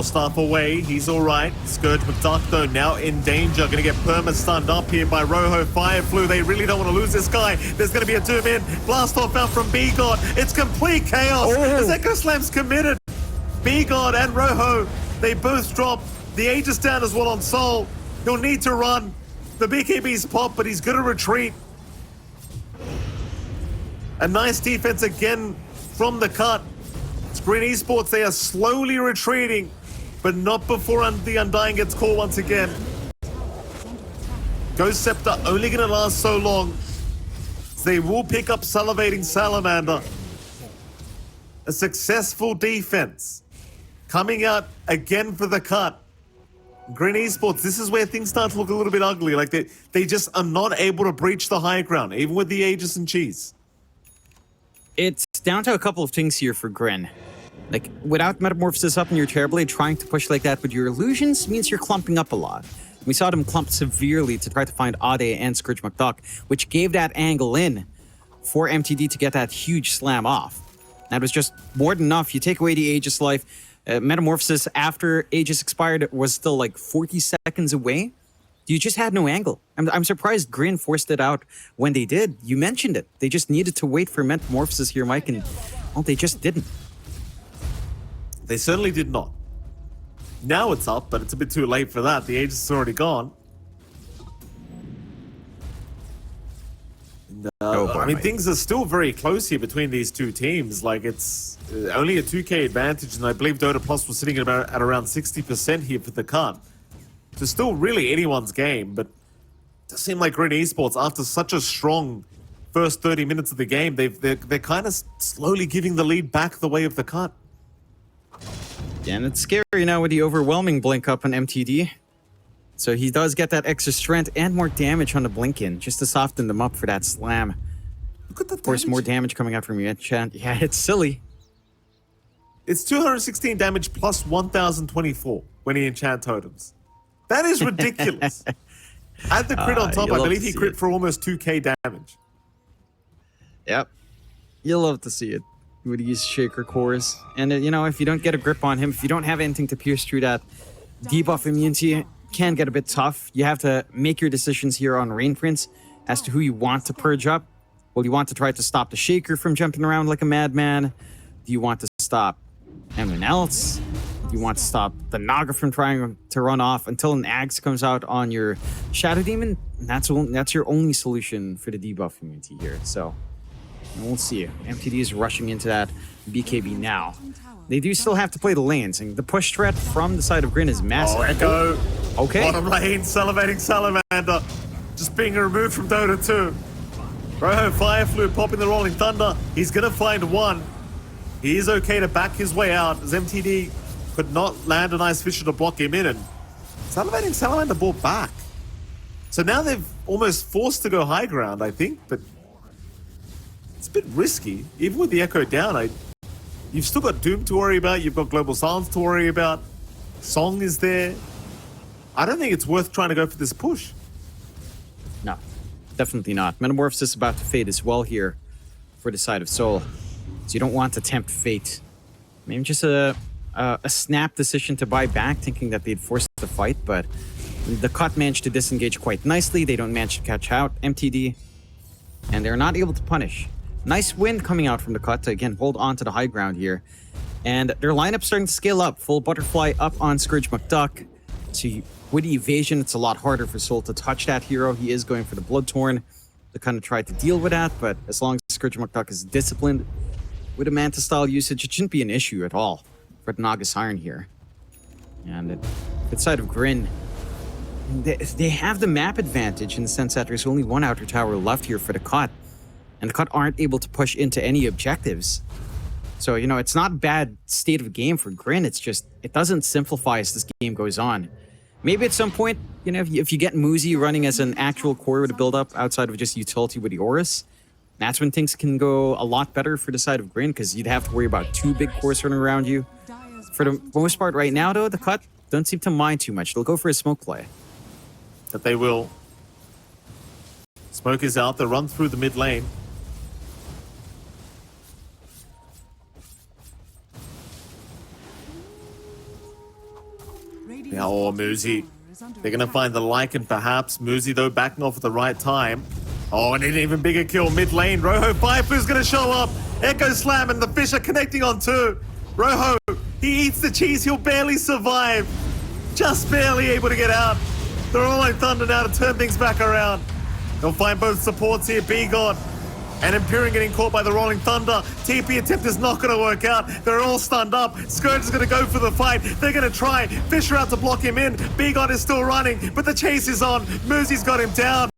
Staff away, he's alright. Scourge McDuck though now in danger. Gonna get perma-stunned up here by Rojo Fireflu. They really don't want to lose this guy. There's gonna be a Doom in. Blast off out from B-God. It's complete chaos. As Echo Slam's committed. B-God and Rojo, they both drop. The Aegis down as well on Soul. He'll need to run. The BKB's pop, but he's gonna retreat. A nice defense again from the cut. It's GRIN Esports, they are slowly retreating, but not before the Undying gets caught once again. Ghost Scepter only going to last so long. So they will pick up Salivating Salamander. A successful defense. Coming out again for the cut. GRIN Esports, this is where things start to look a little bit ugly. Like they just are not able to breach the high ground, even with the Aegis and Cheese. It's down to a couple of things here for GRIN. Like, without Metamorphosis up in your Terrorblade, trying to push like that with your illusions means you're clumping up a lot. We saw them clump severely to try to find Ade and Scourge McDuck, which gave that angle in for MTD to get that huge slam off. That was just more than enough. You take away the Aegis life. Metamorphosis after Aegis expired was still like 40 seconds away. You just had no angle. I'm surprised GRIN forced it out when they did. You mentioned it. They just needed to wait for Metamorphosis here, Mike, and well, they just didn't. They certainly did not. Now it's up, but it's a bit too late for that. The Aegis is already gone. And, I mean, things are still very close here between these two teams. Like, it's only a 2K advantage, and I believe Dota Plus was sitting at around 60% here for the cut. So still really anyone's game, but it does seem like GRIN Esports, after such a strong first 30 minutes of the game, they're kind of slowly giving the lead back the way of the cut. Yeah, and it's scary now with the overwhelming blink up on MTD. So he does get that extra strength and more damage on the blink in, just to soften them up for that slam. Look at that. Of course, damage. more damage coming out from your enchant. Yeah, it's silly. It's 216 damage plus 1024 when he enchant totems. That is ridiculous. Add the crit on top, I believe he crit for almost 2k damage. Yep. You'll love to see it with these Shaker cores. And, you know, if you don't get a grip on him, if you don't have anything to pierce through that debuff immunity, it can get a bit tough. You have to make your decisions here on Rain Prince as to who you want to purge up. Well, you want to try to stop the Shaker from jumping around like a madman? Do you want to stop anyone else? Do you want to stop the Naga from trying to run off until an Axe comes out on your Shadow Demon? That's your only solution for the debuff immunity here. So we'll see. MTD is rushing into that BKB now. They do still have to play the lanes, and the push threat from the side of GRIN is massive. Oh, Echo. Okay. Bottom lane, salivating Salamander. Just being removed from Dota 2. Rojo Fire Fluid popping the Rolling Thunder. He's going to find one. He is okay to back his way out as MTD could not land an Ice Fisher to block him in, and Salivating Salamander brought back. So now they've almost forced to go high ground, I think, but it's a bit risky. Even with the Echo down, you've still got Doom to worry about, you've got Global Silence to worry about, Song is there. I don't think it's worth trying to go for this push. No, definitely not. Metamorphosis is about to fade as well here for the side of Soul. So you don't want to tempt fate. Maybe just a snap decision to buy back, thinking that they'd force the fight, but the cut managed to disengage quite nicely. They don't manage to catch out MTD, and they're not able to punish. Nice win coming out from the cut to, again, hold on to the high ground here. And their lineup's starting to scale up. Full Butterfly up on Scourge McDuck. So with evasion, it's a lot harder for Soul to touch that hero. He is going for the Bloodtorn to kind of try to deal with that, but as long as Scourge McDuck is disciplined with a Manta style usage, it shouldn't be an issue at all for the Naga Siren here. And the side of GRIN, they have the map advantage in the sense that there's only one outer tower left here for the cut, and the cut aren't able to push into any objectives. So, you know, it's not a bad state of game for GRIN. It's just, it doesn't simplify as this game goes on. Maybe at some point, you know, if you get Muzi running as an actual core with a build-up outside of just utility with the Aurus, that's when things can go a lot better for the side of GRIN, because you'd have to worry about two big cores running around you. For the most part right now, though, the cut don't seem to mind too much. They'll go for a smoke play. That they will. Smoke is out. They run through the mid lane. Now, oh, Muzi. They're going to find the Lycan, perhaps. Muzi, though, backing off at the right time. Oh, and an even bigger kill mid lane. Rojo Fireflu's going to show up. Echo Slam and the Fisher connecting on two. Rojo, he eats the cheese. He'll barely survive. Just barely able to get out. They're all like thunder now to turn things back around. They'll find both supports here. B-God and Empyrean getting caught by the Rolling Thunder. TP attempt is not going to work out. They're all stunned up. Scourge is going to go for the fight. They're going to try. Fisher out to block him in. B-God is still running, but the chase is on. Muzi's got him down.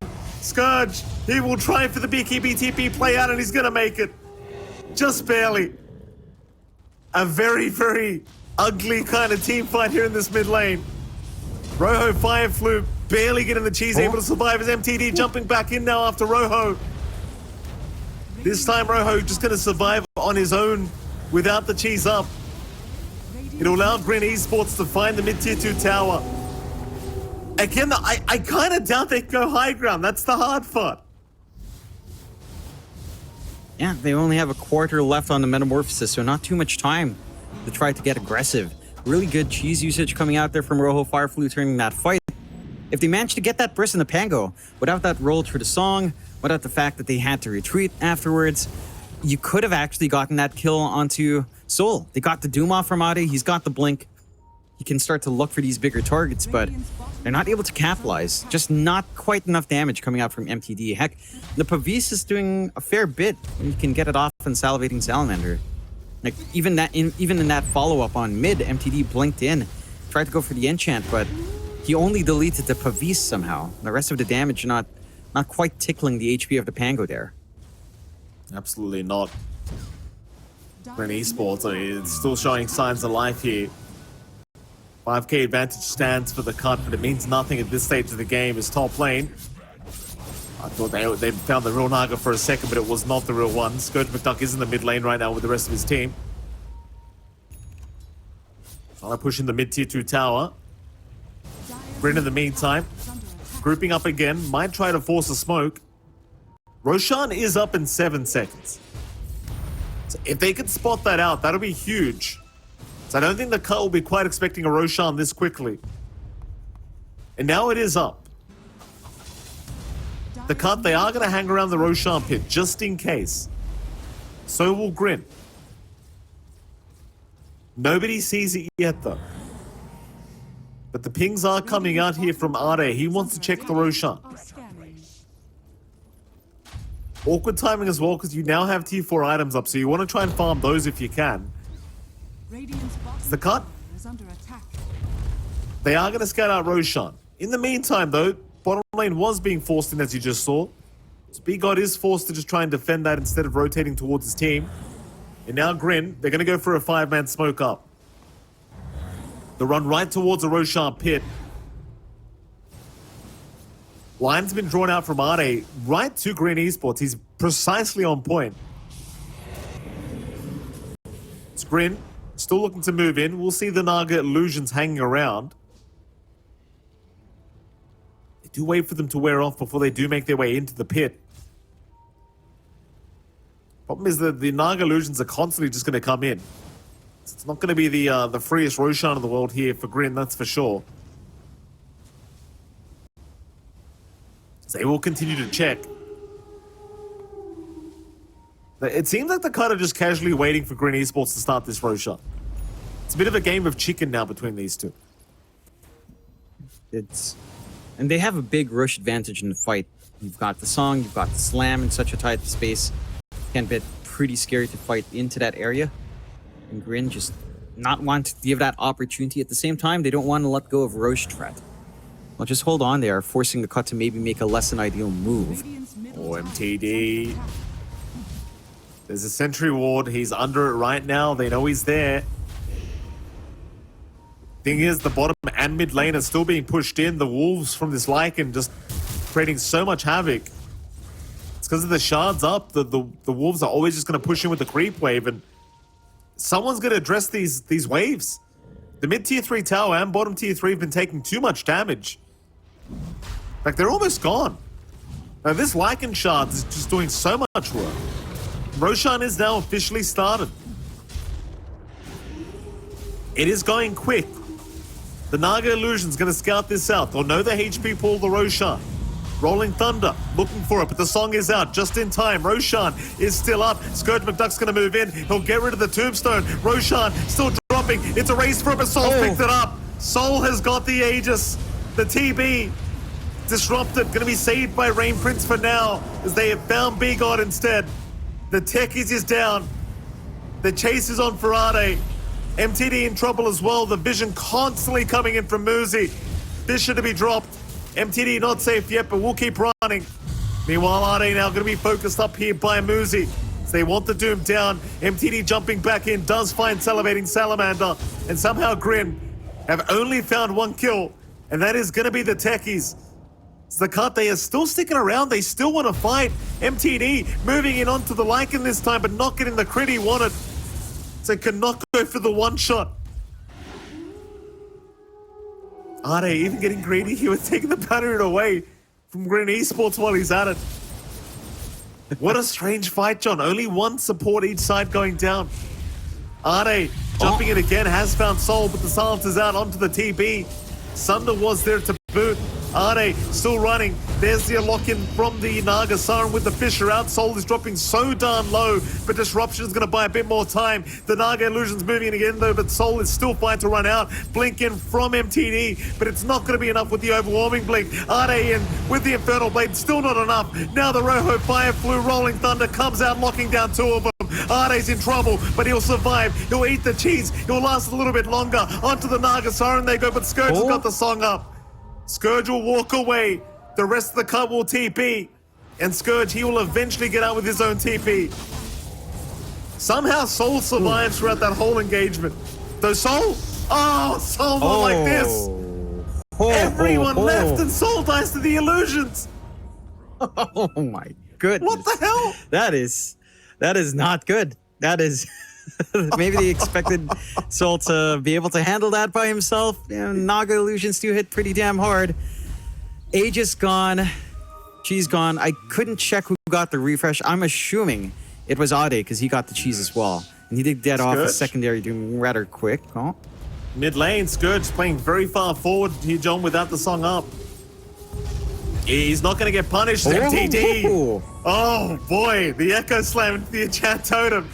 Scourge, he will try for the BKB TP play out, and he's going to make it. Just barely. A very, very ugly kind of team fight here in this mid lane. Rojo Fireflu barely getting the cheese, able to survive as MTD jumping back in now after Rojo. This time Rojo just going to survive on his own without the cheese up. It'll allow GRIN Esports to find the mid-tier 2 tower. Again, I kind of doubt they go high ground. That's the hard part. Yeah, they only have a quarter left on the Metamorphosis, so not too much time to try to get aggressive. Really good cheese usage coming out there from Rojo Fireflu turning that fight. If they manage to get that burst in the Pango, without that roll through the song, without the fact that they had to retreat afterwards, you could have actually gotten that kill onto Soul. They got the Doom off from Ade, he's got the Blink. He can start to look for these bigger targets, but they're not able to capitalize. Just not quite enough damage coming out from MTD. Heck, the Pavis is doing a fair bit. You can get it off in Salivating Salamander. Like, even in that follow-up on mid, MTD blinked in, tried to go for the enchant, but he only deleted the Pavis somehow. The rest of the damage not quite tickling the HP of the Pango there. Absolutely not. GRIN Esports, I mean, it's still showing signs of life here. 5k advantage stands for the cut, but it means nothing at this stage of the game. As top lane, I thought they found the real Naga for a second, but it was not the real one. Scourge McDuck is in the mid lane right now with the rest of his team. Trying to push in the mid tier 2 tower. GRIN in the meantime, grouping up again, might try to force a smoke. Roshan is up in 7 seconds. So if they could spot that out, that'll be huge. So I don't think the cut will be quite expecting a Roshan this quickly. And now it is up. The cut, they are going to hang around the Roshan pit just in case. So will GRIN. Nobody sees it yet though. But the pings are coming out here from Ade. He wants to check the Roshan. Awkward timing as well because you now have tier 4 items up, so you want to try and farm those if you can. It's the cut. They are going to scout out Roshan. In the meantime, though, bottom lane was being forced in, as you just saw. So B-God is forced to just try and defend that instead of rotating towards his team. And now GRIN, they're going to go for a 5-man smoke up. The run right towards the Roshan pit. Line's been drawn out from Ade right to GRIN Esports. He's precisely on point. It's GRIN. Still looking to move in. We'll see the Naga illusions hanging around. They do wait for them to wear off before they do make their way into the pit. Problem is that the Naga illusions are constantly just going to come in. It's not going to be the freest Roshan in the world here for GRIN, that's for sure. So they will continue to check. It seems like the cut are just casually waiting for GRIN Esports to start this Roshan. It's a bit of a game of chicken now between these two. And they have a big rush advantage in the fight. You've got the song, you've got the slam in such a tight space. Can be pretty scary to fight into that area. And GRIN just not want to give that opportunity. At the same time, they don't want to let go of Roche threat. Well, just hold on there, forcing the cut to maybe make a less than ideal move. Oh, MTD. There's a sentry ward. He's under it right now. They know he's there. Thing is, the bottom and mid lane are still being pushed in. The wolves from this Lycan just creating so much havoc. It's because of the shards up. The wolves are always just going to push in with the creep wave, and someone's going to address these waves. The mid tier 3 tower and bottom tier 3 have been taking too much damage. Like, they're almost gone. Now, this Lycan shards is just doing so much work. Roshan is now officially started. It is going quick. The Naga Illusion's going to scout this out. They'll know the HP pool of the Roshan. Rolling Thunder, looking for it, but the song is out just in time. Roshan is still up. Scourge McDuck's going to move in. He'll get rid of the tombstone. Roshan still dropping. It's a race for it, but Soul's picked it up. Soul has got the Aegis. The TB disrupted. Going to be saved by Rain Prince for now, as they have found B-God instead. The Techies is down. The chase is on for Ade. MTD in trouble as well. The vision constantly coming in from Muzi. Vision to be dropped. MTD not safe yet, but we'll keep running. Meanwhile, Ade now going to be focused up here by Muzi. So they want the Doom down. MTD jumping back in, does find Salivating Salamander. And somehow GRIN have only found one kill, and that is going to be the Techies. So the cut, they are still sticking around. They still want to fight. MTD moving in onto the Lycan this time, but not getting the crit he wanted. So cannot go for the one shot. Ade even getting greedy. He was taking the battery away from GRIN Esports while he's at it. What a strange fight, John. Only one support each side going down. Ade jumping in again, has found Soul, but the silence is out onto the TB. Sunder was there to boot. Ade still running. There's the lock-in from the Naga Siren with the Fisher out. Soul is dropping so darn low, but Disruption is going to buy a bit more time. The Naga Illusion's moving in again though, but Soul is still fine to run out. Blink in from MTD, but it's not going to be enough with the overwhelming Blink. Ade in with the Infernal Blade, still not enough. Now the Rojo Fire Flu Rolling Thunder comes out, locking down two of them. Ade's in trouble, but he'll survive. He'll eat the cheese. He'll last a little bit longer. Onto the Naga Siren they go, but Scourge has got the song up. Scourge will walk away. The rest of the cut will TP. And Scourge, he will eventually get out with his own TP. Somehow Soul survives throughout that whole engagement. Though Soul, Soul not like this. Everyone left and Soul dies to the illusions. Oh my goodness. What the hell? That is not good. That is maybe they expected Soul to be able to handle that by himself. Naga Illusions do hit pretty damn hard. Age is gone. She's gone. I couldn't check who got the refresh. I'm assuming it was Ade because he got the cheese as well. And he did get off the secondary doing rather quick. Oh. Mid lane, Scourge playing very far forward here, John, without the song up. He's not going to get punished, MTD. Oh boy, the Echo Slam into the enchant totem.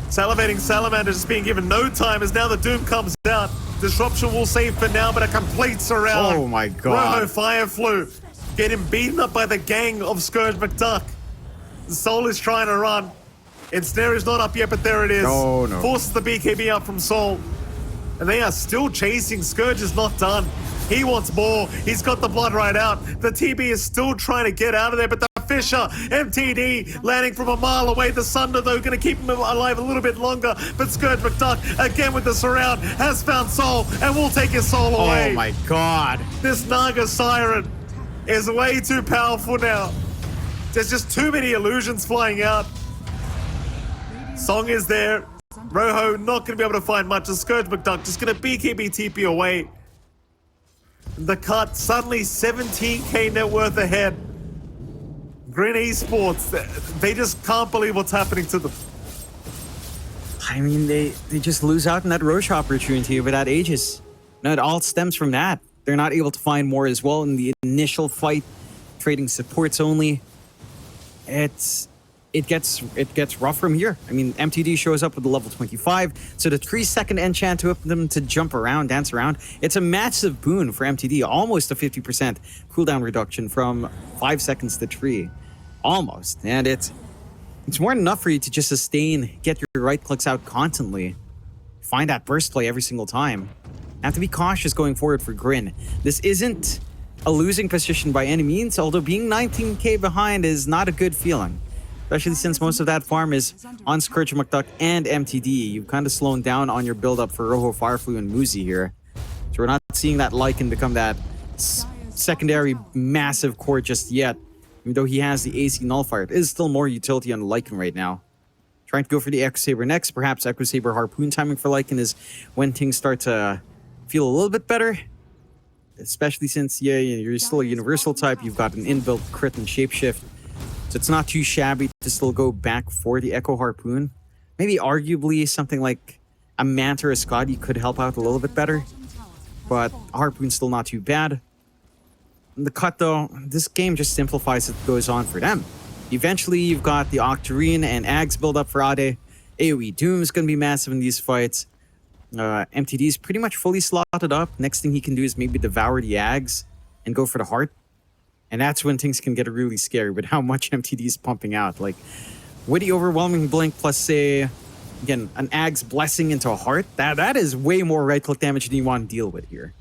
Salivating Salamander just being given no time as now the Doom comes out. Disruption will save for now, but a complete surround. Oh my god. Rojo Fire Flu getting beaten up by the gang of Scourge McDuck. The Soul is trying to run. Ensnare is not up yet, but there it is. Oh no. Forces the BKB out from Soul. And they are still chasing. Scourge is not done. He wants more. He's got the blood right out. The TB is still trying to get out of there, but the Fisher, MTD, landing from a mile away. The Sunder, though, going to keep him alive a little bit longer. But Scourge McDuck, again with the surround, has found Soul and will take his soul away. Oh my god. This Naga Siren is way too powerful now. There's just too many illusions flying out. Song is there. Rojo not going to be able to find much. The Scourge McDuck just going to BKB TP away. The cut suddenly 17k net worth ahead. GRIN Esports, they just can't believe what's happening to them. I mean, they just lose out on that Roche opportunity without Aegis. No, it all stems from that. They're not able to find more as well in the initial fight, trading supports only. It gets rough from here. I mean, MTD shows up with a level 25, so the 3-second enchant to open them to jump around, dance around. It's a massive boon for MTD, almost a 50% cooldown reduction from 5 seconds to 3. Almost. And it's more than enough for you to just sustain, get your right clicks out constantly. Find that burst play every single time. Have to be cautious going forward for GRIN. This isn't a losing position by any means, although being 19k behind is not a good feeling. Especially since most of that farm is on Scourge McDuck and MTD. You've kind of slowed down on your build-up for Rojo Fireflu and Muzi here. So we're not seeing that Lycan become that secondary massive core just yet. Even though he has the AC Nullifier, it is still more utility on Lycan right now. Trying to go for the Echo Saber next. Perhaps Echo Saber Harpoon timing for Lycan is when things start to feel a little bit better. Especially since, you're still a universal type. You've got an inbuilt crit and shapeshift. So it's not too shabby to still go back for the Echo Harpoon. Maybe arguably something like a Manta or a Scotty could help out a little bit better. But Harpoon's still not too bad. In the cut though, this game just simplifies it goes on for them. Eventually you've got the Octarine and Ags build up for Ade. AoE Doom is going to be massive in these fights. MTD is pretty much fully slotted up. Next thing he can do is maybe devour the Ags and go for the Heart. And that's when things can get really scary with how much MTD is pumping out. Like, with the Overwhelming Blink plus, say, again, an Ag's Blessing into a Heart, that is way more right-click damage than you want to deal with here.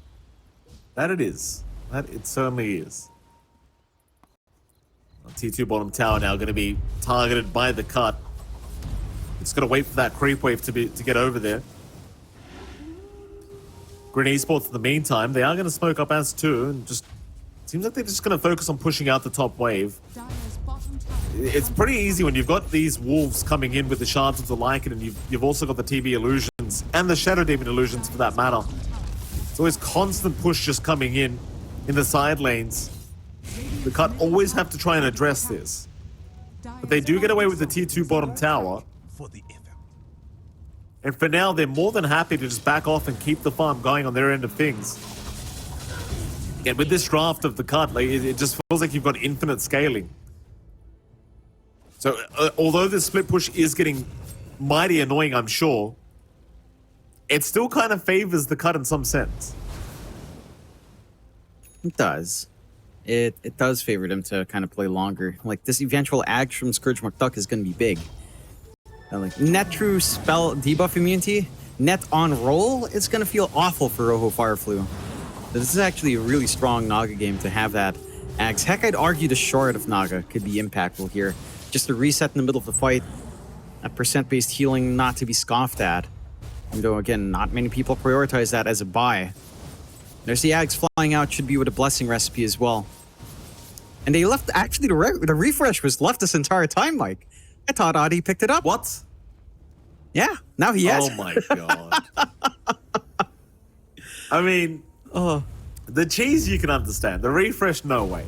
That it is. That it certainly is. T2 bottom tower now going to be targeted by the cut. It's going to wait for that creep wave to get over there. GRIN Esports in the meantime, they are going to smoke up as two and just... Seems like they're just going to focus on pushing out the top wave. It's pretty easy when you've got these wolves coming in with the shards of the Lycan and you've also got the TB illusions and the Shadow Demon illusions for that matter. It's always constant push just coming in the side lanes. The Cut always have to try and address this. But they do get away with the tier 2 bottom tower. And for now, they're more than happy to just back off and keep the farm going on their end of things. And with this draft of the Cut, like, it just feels like you've got infinite scaling. So although this split push is getting mighty annoying, I'm sure, it still kind of favors the Cut in some sense. It does. It does favor them to kind of play longer. Like, this eventual act from Scourge McDuck is going to be big. Like, net true spell debuff immunity, net on roll, it's going to feel awful for Rojo Fireflu. This is actually a really strong Naga game to have that axe. Heck, I'd argue the short of Naga could be impactful here. Just a reset in the middle of the fight. A percent-based healing not to be scoffed at. Though, again, not many people prioritize that as a buy. There's the axe flying out, should be with a blessing recipe as well. And they left, actually, the refresh was left this entire time, Mike. I thought Adi picked it up. What? Yeah, now he has. Oh my god. I mean, the cheese you can understand. The refresh, no way.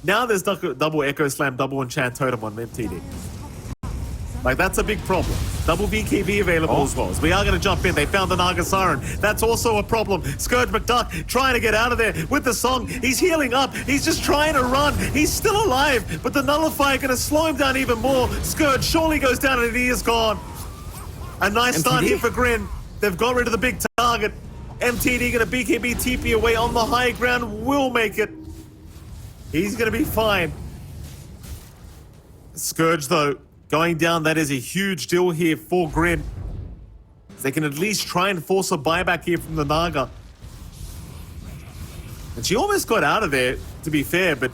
Now there's double Echo Slam, double Enchant Totem on MTD. Like, that's a big problem. Double BKB available as well. So we are going to jump in. They found the Naga Siren. That's also a problem. Scourge McDuck trying to get out of there with the song. He's healing up. He's just trying to run. He's still alive, but the Nullifier going to slow him down even more. Scourge surely goes down and he is gone. A nice start here for GRIN. They've got rid of the big target. MTD going to BKB TP away on the high ground. Will make it. He's going to be fine. Scourge, though, going down, that is a huge deal here for GRIN. They can at least try and force a buyback here from the Naga. And she almost got out of there, to be fair, but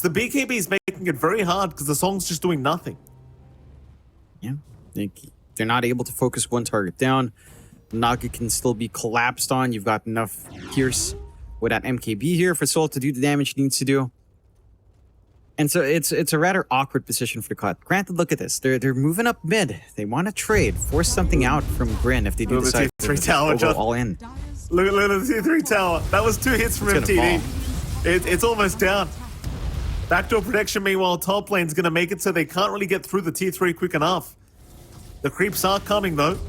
the BKB is making it very hard because the song's just doing nothing. Yeah, they're not able to focus one target down. Naga can still be collapsed on. You've got enough Pierce with that MKB here for Soul to do the damage it needs to do. And so it's a rather awkward position for the Cut. Granted, look at this. They're moving up mid. They want to trade, force something out from GRIN if they do decide to go all in. Look at the T3 tower. That was 2 hits from MTD. It's almost down. Backdoor protection, meanwhile, top lane's going to make it so they can't really get through the T3 quick enough. The creeps are coming, though.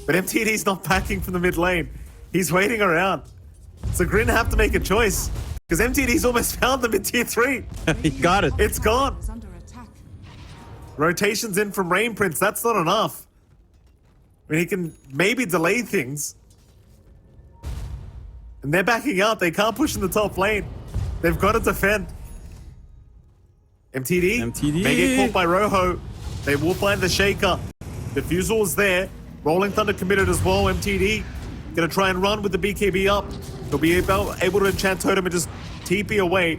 But MTD's not backing from the mid lane. He's waiting around. So GRIN have to make a choice. Because MTD's almost found them in tier 3. He got it. It's gone. Rotations in from Rain Prince. That's not enough. I mean, he can maybe delay things. And they're backing out. They can't push in the top lane. They've got to defend. MTD may get caught by Rojo. They will find the Shaker. Diffusal is there. Rolling Thunder committed as well. MTD gonna try and run with the BKB up. He'll be able to enchant Totem and just TP away.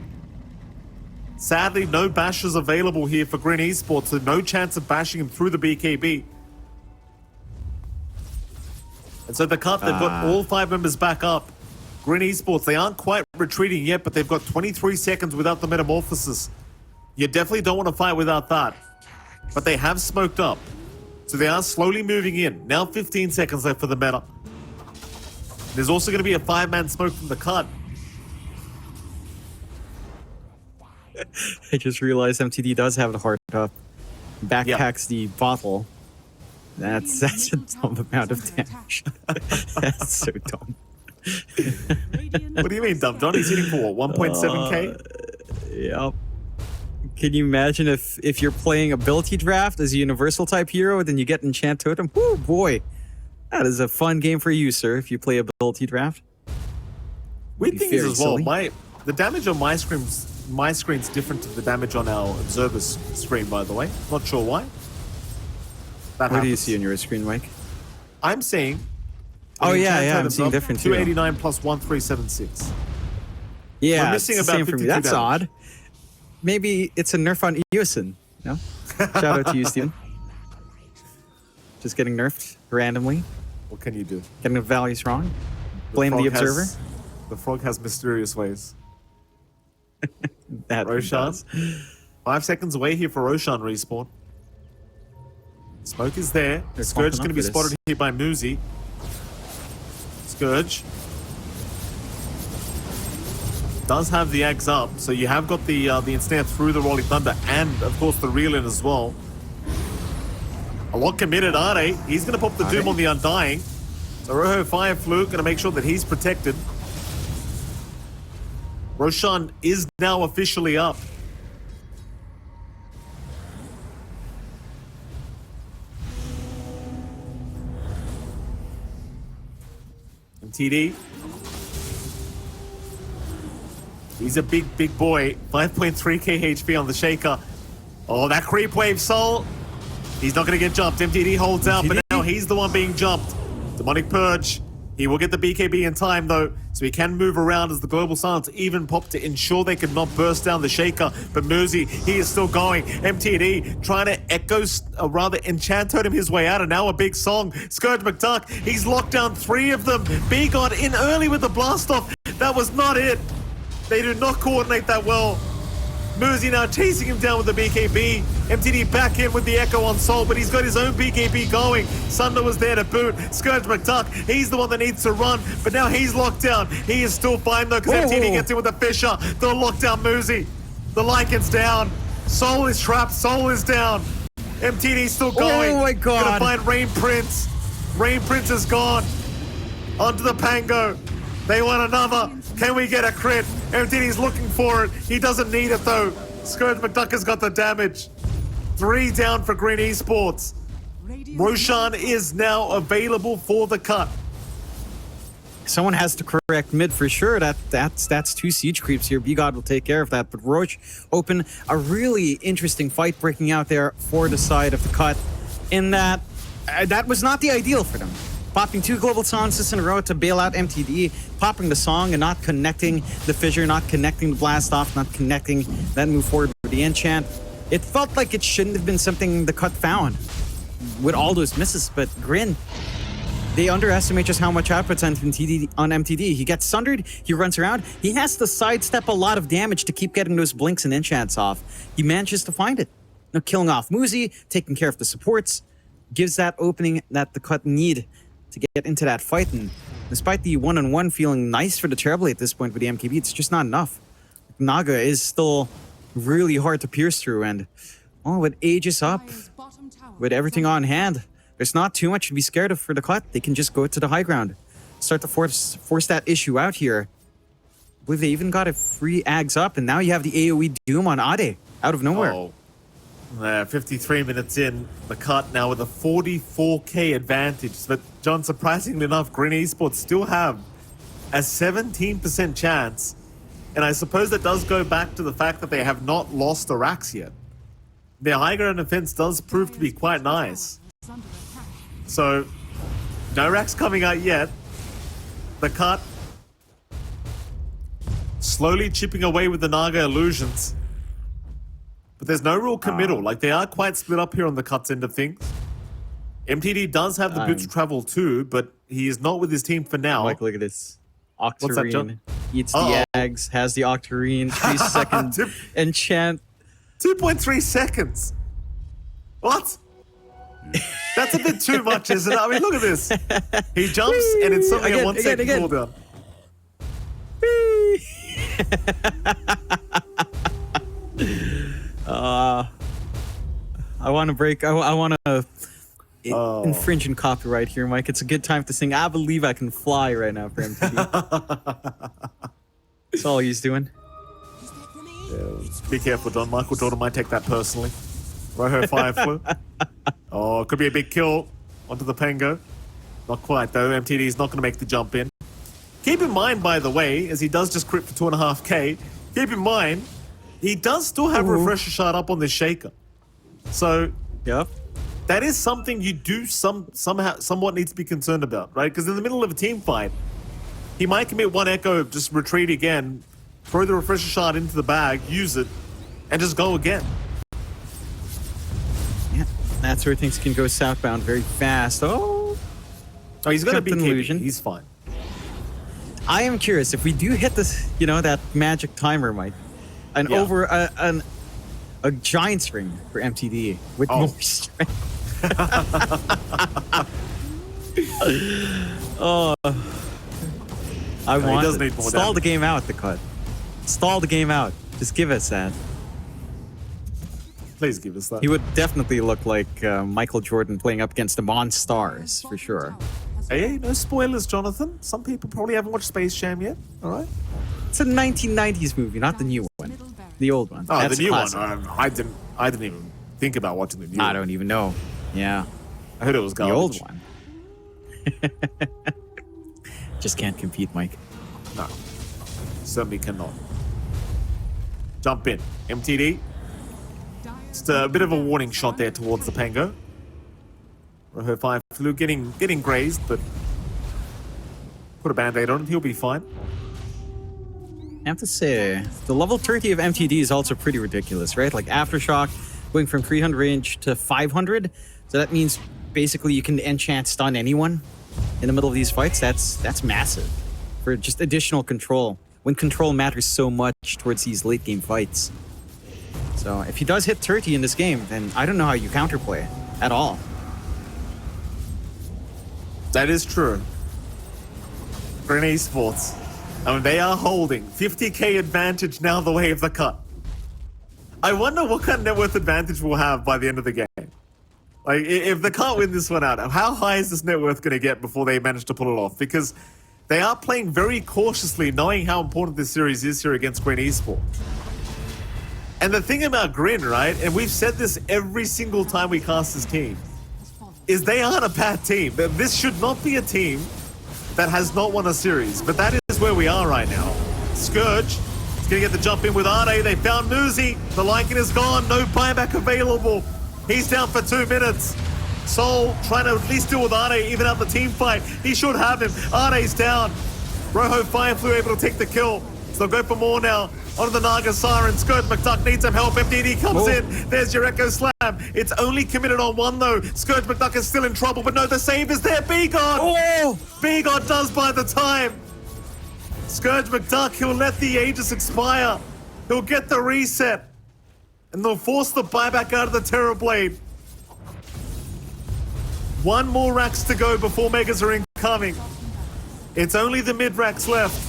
Sadly, no bashes available here for GRIN Esports, so no chance of bashing him through the BKB. And so the Cut, they've got all 5 members back up. GRIN Esports, they aren't quite retreating yet, but they've got 23 seconds without the Metamorphosis. You definitely don't want to fight without that. But they have smoked up. So they are slowly moving in. Now 15 seconds left for the meta. There's also going to be a 5-man smoke from the Cut. I just realized MTD does have the heart up. Backpacks the bottle. That's a dumb amount of damage. That's so dumb. What do you mean dumb? Johnny's hitting for what, 1.7k? Yep. Can you imagine if you're playing ability draft as a universal type hero, then you get Enchant Totem? Woo, boy. That is a fun game for you, sir, if you play ability draft. Weird thing is as well, the damage on my screen's different to the damage on our observer's screen, by the way. Not sure why. What do you see on your screen, Mike? I'm seeing... Oh, yeah, I'm seeing different too. 289 plus 1376. Yeah, we're missing it's the about same for me. 52 That's damage. odd. Maybe it's a nerf on Eosin. No? Shout out to you, Steven. Just getting nerfed randomly. What can you do? Getting the values wrong. Blame the observer. The frog has mysterious ways. That Roshan. 5 seconds away here for Roshan respawn. Smoke is there. Scourge is going to be spotted here by Muzi. Scourge does have the eggs up, so you have got the ensnare through the Rolling Thunder and, of course, the reel in as well. A lot committed, Ade. He's going to pop the Doom on the Undying. So Rojo Fireflu going to make sure that he's protected. Roshan is now officially up. MTD. He's a big boy. 5.3k HP on the Shaker. Oh, that creep wave soul. He's not going to get jumped. MTD holds out, but now he's the one being jumped. Demonic Purge. He will get the BKB in time, though, so he can move around as the Global Silence even pop to ensure they could not burst down the Shaker. But Muzi, he is still going. MTD trying to echo, rather enchant him his way out, and now a big song. Scourge McDuck, he's locked down 3 of them. B-God in early with the blast off. That was not it. They do not coordinate that well. Muzi now chasing him down with the BKB. MTD back in with the Echo on Soul, but he's got his own BKB going. Sunder was there to boot. Scourge McDuck, he's the one that needs to run, but now he's locked down. He is still fine though, because MTD gets in with the Fisher. They'll lock down Muzi. The Lycan's down. Soul is trapped. Soul is down. MTD's still going. Oh my God. Gonna find Rain Prince. Rain Prince is gone. Onto the Pango. They want another. Can we get a crit? MTD's looking for it. He doesn't need it though. Scourge McDuck has got the damage. 3 down for GRIN Esports. Roshan is now available for the cut. Someone has to correct mid for sure. That's 2 siege creeps here. B-God will take care of that. But Roche open a really interesting fight breaking out there for the side of the cut. In that was not the ideal for them. Popping 2 global silences in a row to bail out MTD, popping the song and not connecting the fissure, not connecting the blast off, not connecting that move forward with the enchant. It felt like it shouldn't have been something the cut found with all those misses, but GRIN, they underestimate just how much output's on MTD. He gets sundered, he runs around, he has to sidestep a lot of damage to keep getting those blinks and enchants off. He manages to find it. Now killing off Muzi, taking care of the supports, gives that opening that the cut need to get into that fight. And despite the one-on-one feeling nice for the Terrible at this point with the MKB, it's just not enough. Naga is still really hard to pierce through, and with Aegis up, with everything on hand, there's not too much to be scared of for the cut. They can just go to the high ground, start to force that issue out here. I believe they even got a free Ags up, and now you have the AoE Doom on Ade out of nowhere. 53 minutes in, the cut now with a 44k advantage. But John, surprisingly enough, GRIN Esports still have a 17% chance. And I suppose that does go back to the fact that they have not lost a Rax yet. Their high ground defense does prove to be quite nice. So, no Rax coming out yet. The cut slowly chipping away with the Naga illusions. But there's no real committal. Like, they are quite split up here on the cuts end of things. MTD does have the boots travel too, but he is not with his team for now. Mike, look at this. What's that, John? Eats the eggs, has the Octarine, 3 second enchant. 2.3 seconds. What? That's a bit too much, isn't it? I mean, look at this. He jumps and it's something a 1 second cooldown. I want to break. I want to infringe on copyright here, Mike. It's a good time to sing "I Believe I Can Fly" right now for MTV. That's all he's doing. Be careful, John. Michael Jordan might take that personally. Rojo Fireflu. Oh, could be a big kill onto the Pango. Not quite though. MTD is not going to make the jump in. Keep in mind, by the way, as he does just crit for 2.5k. Keep in mind, he does still have Refresher Shard up on this Shaker. So, that is something you do somewhat need to be concerned about, right? Because in the middle of a team fight, he might commit 1 Echo, just retreat again, throw the Refresher Shard into the bag, use it, and just go again. Yeah, that's where things can go southbound very fast. Oh, he's going to be illusion. He's fine. I am curious if we do hit this, that magic timer, Mike, and over a giant ring for MTD with more strength. I want to stall the game out the cut. Stall the game out. Just give us that. Please give us that. He would definitely look like Michael Jordan playing up against the Monstars, for sure. Hey, no spoilers, Jonathan. Some people probably haven't watched Space Jam yet. All right. It's a 1990s movie, not the new one. The old one. Oh, That's the new classic. one. I didn't even think about watching the new one. I don't even know. Yeah. I heard it was The garbage. old one. Just can't compete, Mike. No. Certainly cannot. Jump in. MTD. Just a bit of a warning shot there towards the Pango. Her fire flu getting grazed, but put a band-aid on it, he'll be fine. I have to say, the level 30 of MTD is also pretty ridiculous, right? Like Aftershock going from 300 range to 500. So that means basically you can enchant stun anyone in the middle of these fights. That's massive for just additional control, when control matters so much towards these late game fights. So if he does hit 30 in this game, then I don't know how you counterplay at all. That is true. GRIN Esports. I mean, they are holding 50k advantage now the way of the cut. I wonder what kind of net worth advantage we'll have by the end of the game. Like, if they can't win this one out, how high is this net worth going to get before they manage to pull it off? Because they are playing very cautiously, knowing how important this series is here against GRIN Esports. And the thing about GRIN, right, and we've said this every single time we cast this team, is they aren't a bad team. This should not be a team that has not won a series, but that is where we are right now. Scourge is going to get the jump in with Ade. They found Muzi. The Lycan is gone. No buyback available. He's down for 2 minutes. Soul trying to at least deal with Ade, even out the team fight. He should have him. Ade's down. Rojo Fireflu able to take the kill. So they'll go for more now. Onto the Naga Siren. Scourge McDuck needs some help. MDD comes in. There's your Echo Slam. It's only committed on one though. Scourge McDuck is still in trouble, but no, the save is there. B-God! Oh! B-God does by the time. Scourge McDuck, he'll let the Aegis expire. He'll get the reset. And they'll force the buyback out of the Terrorblade. One more racks to go before Megas are incoming. It's only the mid-racks left.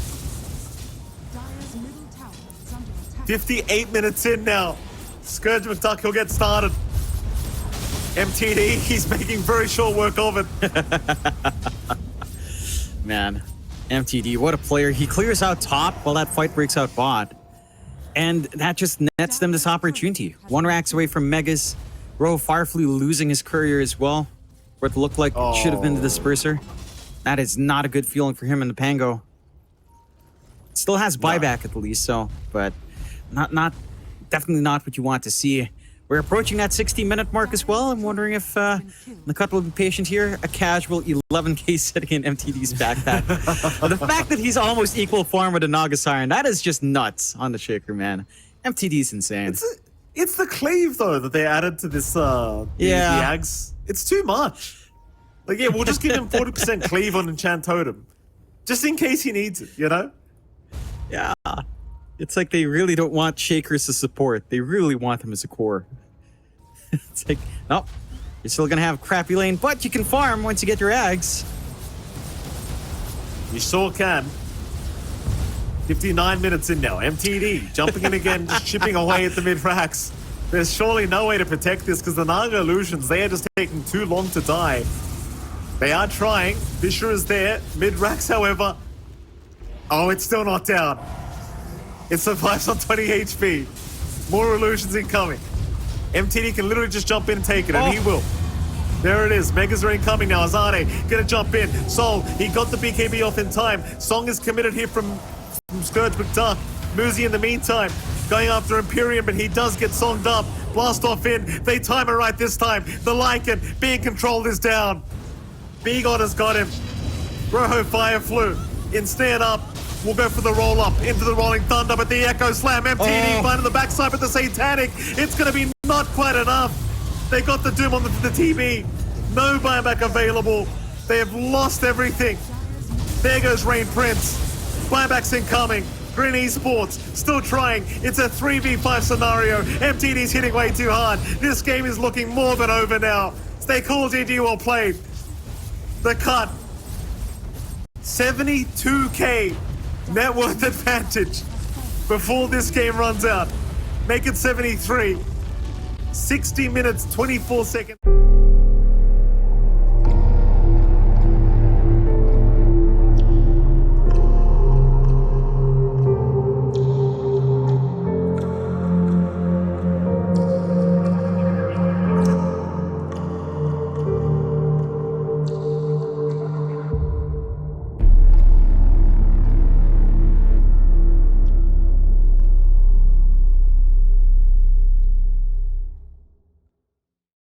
58 minutes in now. Scourge McDuck, he'll get started. MTD, he's making very short work of it. Man, MTD, what a player. He clears out top while that fight breaks out bot. And that just nets them this opportunity. 1 racks away from Megas. Rojo Fireflu losing his courier as well. What looked like it should have been the disperser. That is not a good feeling for him and the Pango. Still has buyback at least, so, but definitely not what you want to see. We're approaching that 60-minute mark as well. I'm wondering if the cut will be patient here. A casual 11k sitting in MTD's backpack. The fact that he's almost equal form with a Naga Siren, that is just nuts on the Shaker, man. MTD's insane. It's the cleave though that they added to this. The Ags. It's too much. Like, yeah, we'll just give him 40% cleave on Enchant Totem, just in case he needs it. You know? Yeah. It's like they really don't want Shakers to support. They really want them as a core. It's like, nope, you're still gonna have crappy lane, but you can farm once you get your Ags. You sure can. 59 minutes in now. MTD jumping in again, just chipping away at the mid-racks. There's surely no way to protect this because the Naga Illusions, they are just taking too long to die. They are trying. Vischer is there. Mid-racks, however. Oh, it's still not down. It survives on 20 HP. More illusions incoming. MTD can literally just jump in and take it, and he will. There it is. Megas are incoming now. Azade gonna jump in. Soul, he got the BKB off in time. Song is committed here from Scourge McDuck. Muzi in the meantime going after Imperium, but he does get songed up. Blast off in. They time it right this time. The Lycan being controlled is down. B-God has got him. Rojo Fireflu ensnared up. We'll go for the roll-up into the Rolling Thunder, but the Echo Slam, MTD finding the backside with the Satanic. It's going to be not quite enough. They got the Doom on the TB. No buyback available. They have lost everything. There goes Rain Prince. Buybacks incoming. GRIN Esports still trying. It's a 3v5 scenario. MTD's hitting way too hard. This game is looking more than over now. Stay cool, GG, well played. The cut. 72k net worth advantage before this game runs out. Make it 73. 60 minutes, 24 seconds.